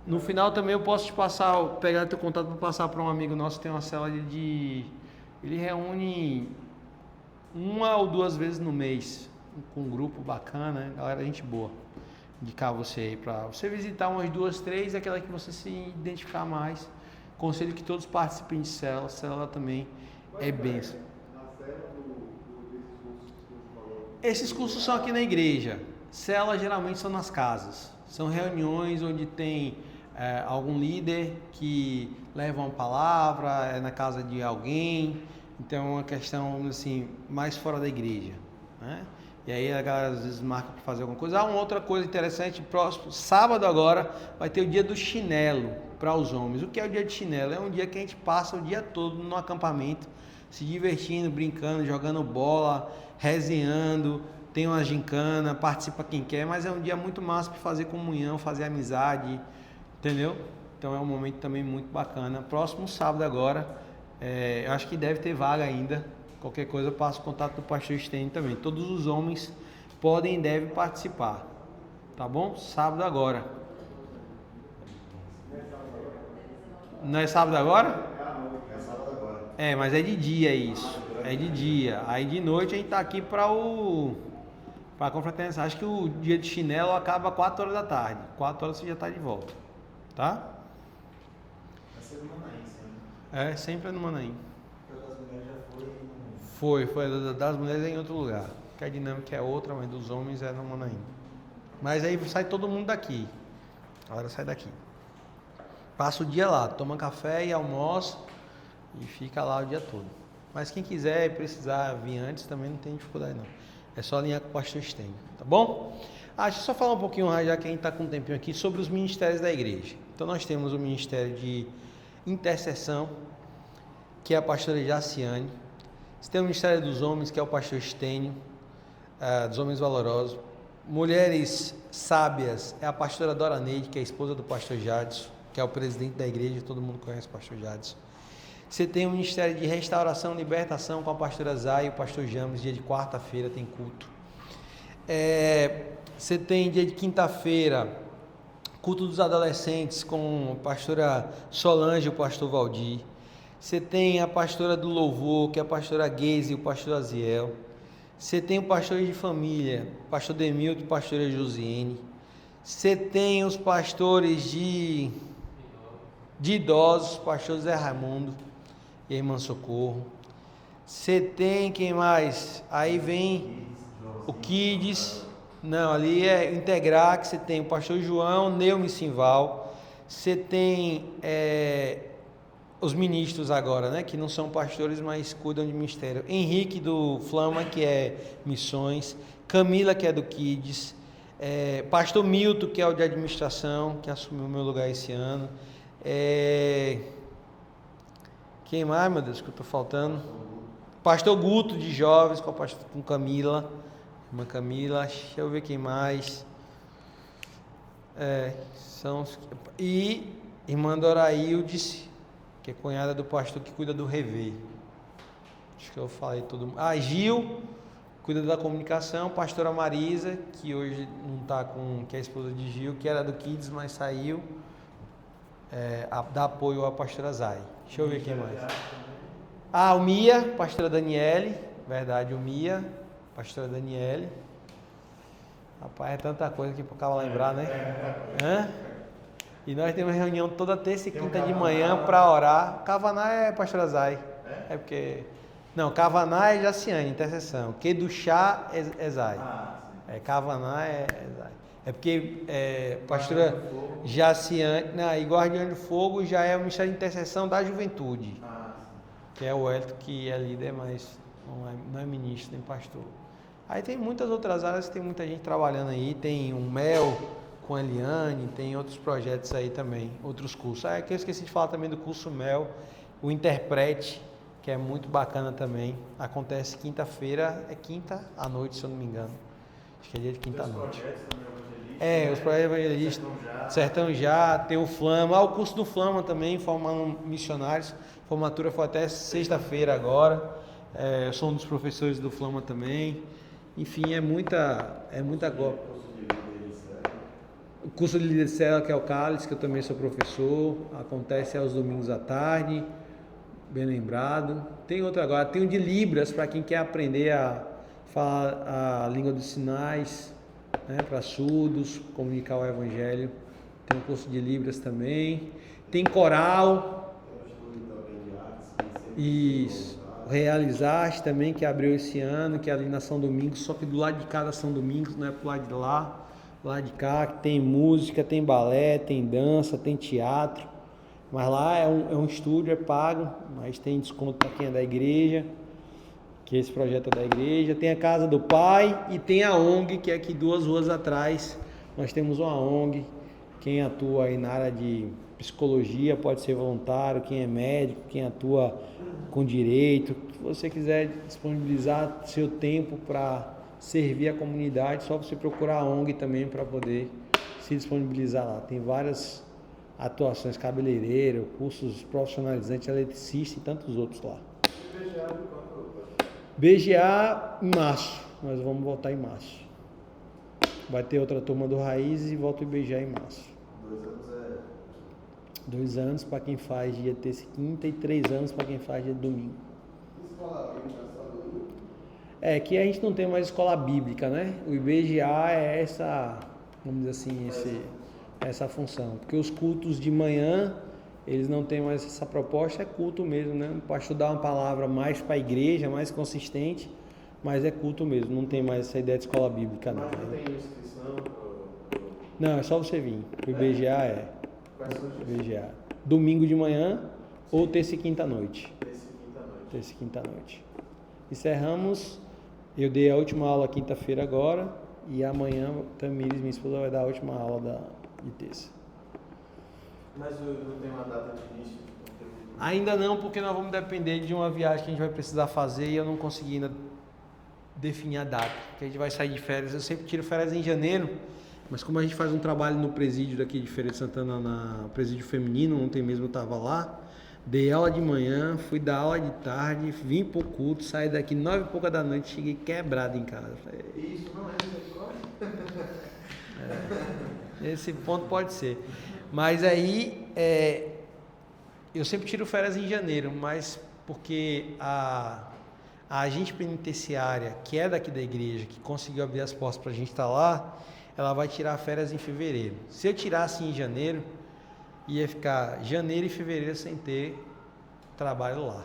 No final também eu posso te passar, pegar teu contato para passar para um amigo nosso que tem uma célula ele reúne 1 ou 2 vezes no mês, com um grupo bacana, galera, gente boa. Indicar você aí para você visitar umas 2, 3, aquela que você se identificar mais. Conselho que todos participem de célula também é bênção. Esses cursos são aqui na igreja, células geralmente são nas casas, são reuniões onde tem algum líder que leva uma palavra, na casa de alguém, então é uma questão assim, mais fora da igreja, né? E aí a galera às vezes marca para fazer alguma coisa. Uma outra coisa interessante, próximo sábado agora vai ter o dia do chinelo para os homens. O que é o dia de chinelo? É um dia que a gente passa o dia todo no acampamento, se divertindo, brincando, jogando bola, resenhando, tem uma gincana, participa quem quer, mas é um dia muito massa para fazer comunhão, fazer amizade, entendeu? Então é um momento também muito bacana. Próximo sábado agora, eu acho que deve ter vaga ainda. Qualquer coisa eu passo o contato do pastor Stênio também. Todos os homens podem e devem participar. Tá bom? Sábado agora. Não é sábado agora? É sábado agora. Mas é de dia isso. É de dia. Aí de noite a gente tá aqui para a confraternização. Acho que o dia de chinelo acaba 4 horas da tarde. 4 horas você já tá de volta. Tá? Vai ser no Manaim, sempre. Sempre é no Manaim. Porque das mulheres já Foi das mulheres é em outro lugar. Que a dinâmica é outra, mas dos homens é no Manaim. Mas aí sai todo mundo daqui. A galera sai daqui. Passa o dia lá, toma café e almoça e fica lá o dia todo. Mas quem quiser e precisar vir antes também não tem dificuldade não. É só alinhar com o pastor Stênio, tá bom? Deixa eu só falar um pouquinho, já que a gente está com um tempinho aqui, sobre os ministérios da igreja. Então nós temos o ministério de intercessão, que é a pastora Jaciane. Você tem o ministério dos homens, que é o pastor Stênio, dos homens valorosos. Mulheres sábias, é a pastora Dora Neide, que é a esposa do pastor Jadson, que é o presidente da igreja, todo mundo conhece o pastor Jadson. Você tem o ministério de restauração e libertação com a pastora Zay e o pastor James, dia de quarta-feira tem culto. Você tem dia de quinta-feira, culto dos adolescentes com a pastora Solange e o pastor Valdir. Você tem a pastora do louvor, que é a pastora Geise e o pastor Aziel. Você tem o pastor de família, pastor Demilton e a pastora Josiane. Você tem os pastores de idosos, pastor Zé Raimundo e a irmã Socorro. Você tem quem mais? Aí vem o Kids. Não, ali é Integrar, que você tem o pastor João, Neume Simval. Você tem os ministros agora, né? Que não são pastores, mas cuidam de ministério. Henrique do Flama, que é missões. Camila, que é do Kids. Pastor Milton, que é o de administração, que assumiu o meu lugar esse ano. Quem mais, meu Deus, que eu estou faltando? Pastor Guto de jovens, com Camila. Irmã Camila, deixa eu ver quem mais. E irmã Doraildes, que é cunhada do pastor que cuida do Rever. Acho que eu falei todo mundo. Gil, cuida da comunicação. Pastora Marisa, que hoje não está que é a esposa de Gil, que era do Kids, mas saiu. Dá apoio à pastora Zay. Deixa eu ver quem mais. O Mia, pastora Daniele. Verdade, o Mia, pastora Daniele. Rapaz, é tanta coisa aqui para o cara lembrar, né? E nós temos reunião toda terça e quinta de manhã para orar. Cavaná é pastora Zay. Porque... Não, Cavaná é Jaciane, intercessão. Kedushá é Zay. Cavaná é Zay. É porque pastora Jaciane... Não, e Guardião de Fogo já é o Ministério de Intercessão da Juventude. que é o Hélito, que é líder, mas não é ministro nem pastor. Aí tem muitas outras áreas, tem muita gente trabalhando aí, tem um Mel com a Eliane, tem outros projetos aí também, outros cursos. Que eu esqueci de falar também do curso Mel, o Interprete, que é muito bacana também. Acontece quinta-feira, é quinta à noite, se eu não me engano. Acho que é dia de quinta à noite. Os projetos evangelistas, Sertão Já, tem o Flama, o curso do Flama também, formando missionários. Formatura foi até sexta-feira agora. Eu sou um dos professores do Flama também. Enfim, é muita o curso de líder de célula, que é o Cálice, que eu também sou professor, acontece aos domingos à tarde, bem lembrado. Tem outro agora, tem o de Libras, para quem quer aprender a falar a língua dos sinais, né, para surdos, comunicar o evangelho. Tem um curso de Libras também. Tem coral. Isso. Realizar também, que abriu esse ano, que é ali na São Domingos, só que do lado de cá da São Domingos, não é pro lado de lá. Lá de cá, que tem música, tem balé, tem dança, tem teatro. Mas lá é um estúdio, é pago, mas tem desconto para quem é da igreja, que esse projeto é da igreja. Tem a Casa do Pai e tem a ONG, que é aqui 2 ruas atrás. Nós temos uma ONG. Quem atua aí na área de psicologia pode ser voluntário, quem é médico, quem atua com direito. Se você quiser disponibilizar seu tempo para servir a comunidade, só você procurar a ONG também para poder se disponibilizar lá. Tem várias atuações, cabeleireiro, cursos profissionalizantes, eletricista e tantos outros lá. BGA em março, nós vamos voltar em março. Vai ter outra turma do Raízes e volta o IBGA em março. 2 anos para quem faz dia terça e quinta e 3 anos para quem faz dia domingo. Que a gente não tem mais escola bíblica, né? O IBGA é essa, vamos dizer assim, essa função. Porque os cultos de manhã, eles não têm mais essa proposta, é culto mesmo, né? Para estudar uma palavra mais para a igreja, mais consistente, mas é culto mesmo, não tem mais essa ideia de escola bíblica, não. Mas não tem inscrição? Não, é só você vir. O IBGA IBGA. Domingo de manhã ou terça e quinta à noite. Terça e quinta à noite. Encerramos. Eu dei a última aula quinta-feira agora e amanhã Tamires, minha esposa, vai dar a última aula de terça. Mas não tem uma data de início? Ainda não, porque nós vamos depender de uma viagem que a gente vai precisar fazer e eu não consegui ainda definir a data, porque a gente vai sair de férias. Eu sempre tiro férias em janeiro, mas como a gente faz um trabalho no presídio daqui de Feira de Santana, no presídio feminino, ontem mesmo eu estava lá, dei aula de manhã, fui dar aula de tarde, vim pro culto, saí daqui 9h pouca da noite, cheguei quebrado em casa. Isso não é misericórdia? Esse ponto pode ser. Mas aí, eu sempre tiro férias em janeiro, mas porque a agente penitenciária, que é daqui da igreja, que conseguiu abrir as portas para a gente estar lá, ela vai tirar férias em fevereiro. Se eu tirasse em janeiro, ia ficar janeiro e fevereiro sem ter trabalho lá.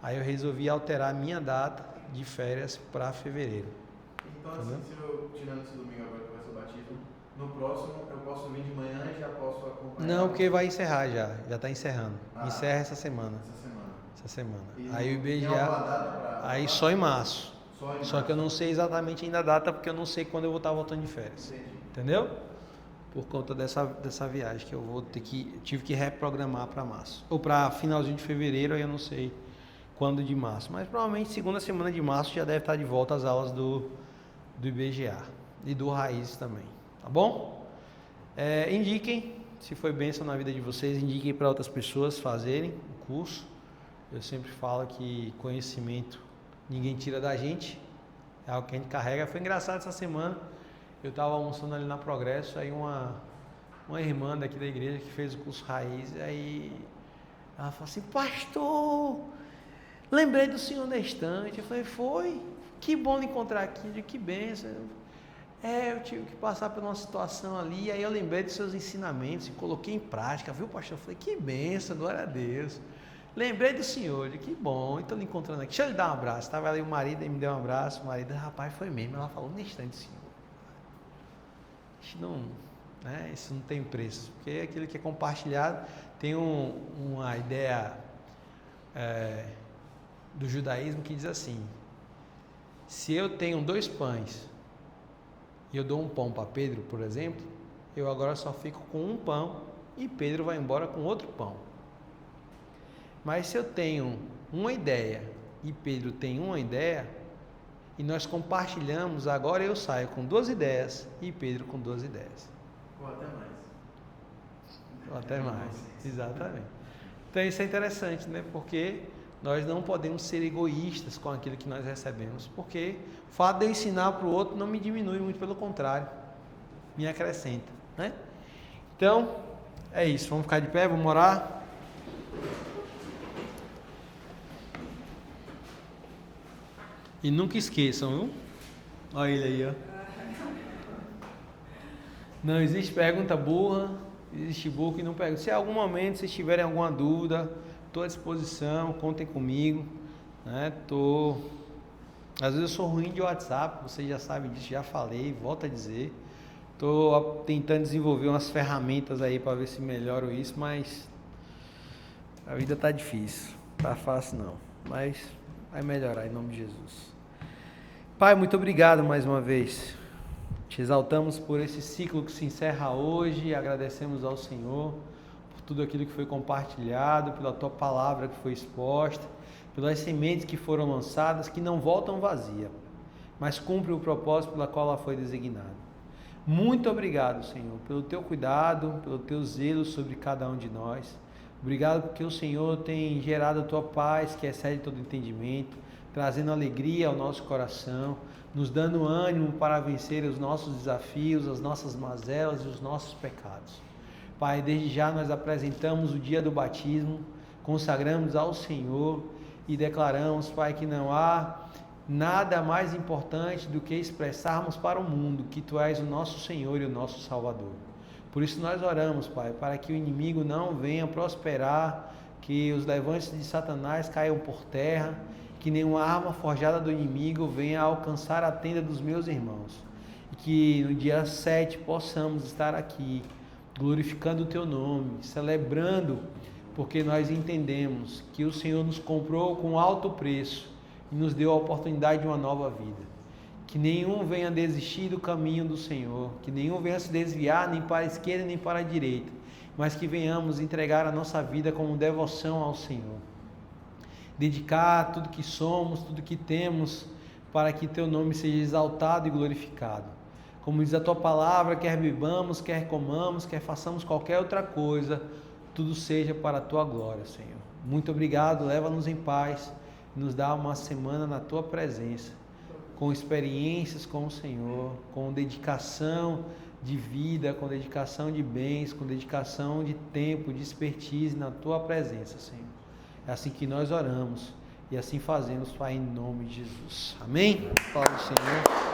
Aí eu resolvi alterar a minha data de férias para fevereiro. Então, assim, se eu tirando esse domingo agora que vai ser o batismo, no próximo eu posso vir de manhã e já posso acompanhar? Não, porque vai encerrar já está encerrando. Encerra essa semana. Essa semana. E aí o tem IBGA, alguma data pra... aí só em março. Só que eu não sei exatamente ainda a data, porque eu não sei quando eu vou estar voltando de férias. Entendi. Entendeu? Por conta dessa viagem que eu tive que reprogramar para março. Ou para finalzinho de fevereiro, aí eu não sei quando de março. Mas provavelmente segunda semana de março já deve estar de volta às aulas do IBGA e do Raízes também. Tá bom? Indiquem, se foi bênção na vida de vocês, indiquem para outras pessoas fazerem o curso. Eu sempre falo que conhecimento ninguém tira da gente, é algo que a gente carrega. Foi engraçado essa semana, eu estava almoçando ali na Progresso, aí uma irmã daqui da igreja que fez o curso Raiz, aí ela falou assim: pastor, lembrei do senhor na estante. Eu falei: foi? Que bom encontrar aqui. Eu digo: que bênção. Eu tive que passar por uma situação ali, aí eu lembrei dos seus ensinamentos e coloquei em prática, viu, pastor? Eu falei: que bênção, glória a Deus. Lembrei do senhor, que bom, estou lhe encontrando aqui. Deixa eu lhe dar um abraço. Estava ali o marido, ele me deu um abraço. O marido, rapaz, foi mesmo. Ela falou: no instante, senhor. Isso não tem preço. Porque aquilo que é compartilhado tem uma ideia do judaísmo que diz assim: se eu tenho 2 pães e eu dou um pão para Pedro, por exemplo, eu agora só fico com um pão e Pedro vai embora com outro pão. Mas se eu tenho uma ideia e Pedro tem uma ideia e nós compartilhamos, agora eu saio com 2 ideias e Pedro com 2 ideias. Ou até mais. Ou até mais, exatamente. Então isso é interessante, né? Porque nós não podemos ser egoístas com aquilo que nós recebemos, porque o fato de eu ensinar para o outro não me diminui, muito pelo contrário, me acrescenta, né? Então, é isso, vamos ficar de pé, vamos orar. E nunca esqueçam, viu? Olha ele aí, ó. Não existe pergunta burra, existe burro que não pergunta. Se em algum momento vocês tiverem alguma dúvida, estou à disposição, contem comigo, né? Às vezes eu sou ruim de WhatsApp, vocês já sabem disso, já falei, volto a dizer. Estou tentando desenvolver umas ferramentas aí para ver se melhoro isso, mas a vida está difícil, tá fácil não, mas vai melhorar em nome de Jesus. Pai, muito obrigado mais uma vez. Te exaltamos por esse ciclo que se encerra hoje, agradecemos ao Senhor por tudo aquilo que foi compartilhado, pela Tua palavra que foi exposta, pelas sementes que foram lançadas, que não voltam vazia, mas cumprem o propósito pela qual ela foi designada. Muito obrigado, Senhor, pelo Teu cuidado, pelo Teu zelo sobre cada um de nós. Obrigado porque o Senhor tem gerado a Tua paz, que excede todo entendimento, trazendo alegria ao nosso coração, nos dando ânimo para vencer os nossos desafios, as nossas mazelas e os nossos pecados. Pai, desde já nós apresentamos o dia do batismo, consagramos ao Senhor e declaramos, Pai, que não há nada mais importante do que expressarmos para o mundo que Tu és o nosso Senhor e o nosso Salvador. Por isso nós oramos, Pai, para que o inimigo não venha prosperar, que os levantes de Satanás caiam por terra, que nenhuma arma forjada do inimigo venha alcançar a tenda dos meus irmãos. E que no dia 7 possamos estar aqui, glorificando o Teu nome, celebrando, porque nós entendemos que o Senhor nos comprou com alto preço e nos deu a oportunidade de uma nova vida. Que nenhum venha desistir do caminho do Senhor, que nenhum venha se desviar nem para a esquerda nem para a direita, mas que venhamos entregar a nossa vida como devoção ao Senhor. Dedicar tudo que somos, tudo que temos, para que Teu nome seja exaltado e glorificado. Como diz a Tua palavra, quer bebamos, quer comamos, quer façamos qualquer outra coisa, tudo seja para a Tua glória, Senhor. Muito obrigado, leva-nos em paz, nos dá uma semana na Tua presença, com experiências com o Senhor, com dedicação de vida, com dedicação de bens, com dedicação de tempo, de expertise na Tua presença, Senhor. É assim que nós oramos e assim fazemos, Pai, em nome de Jesus. Amém? Fala do Senhor.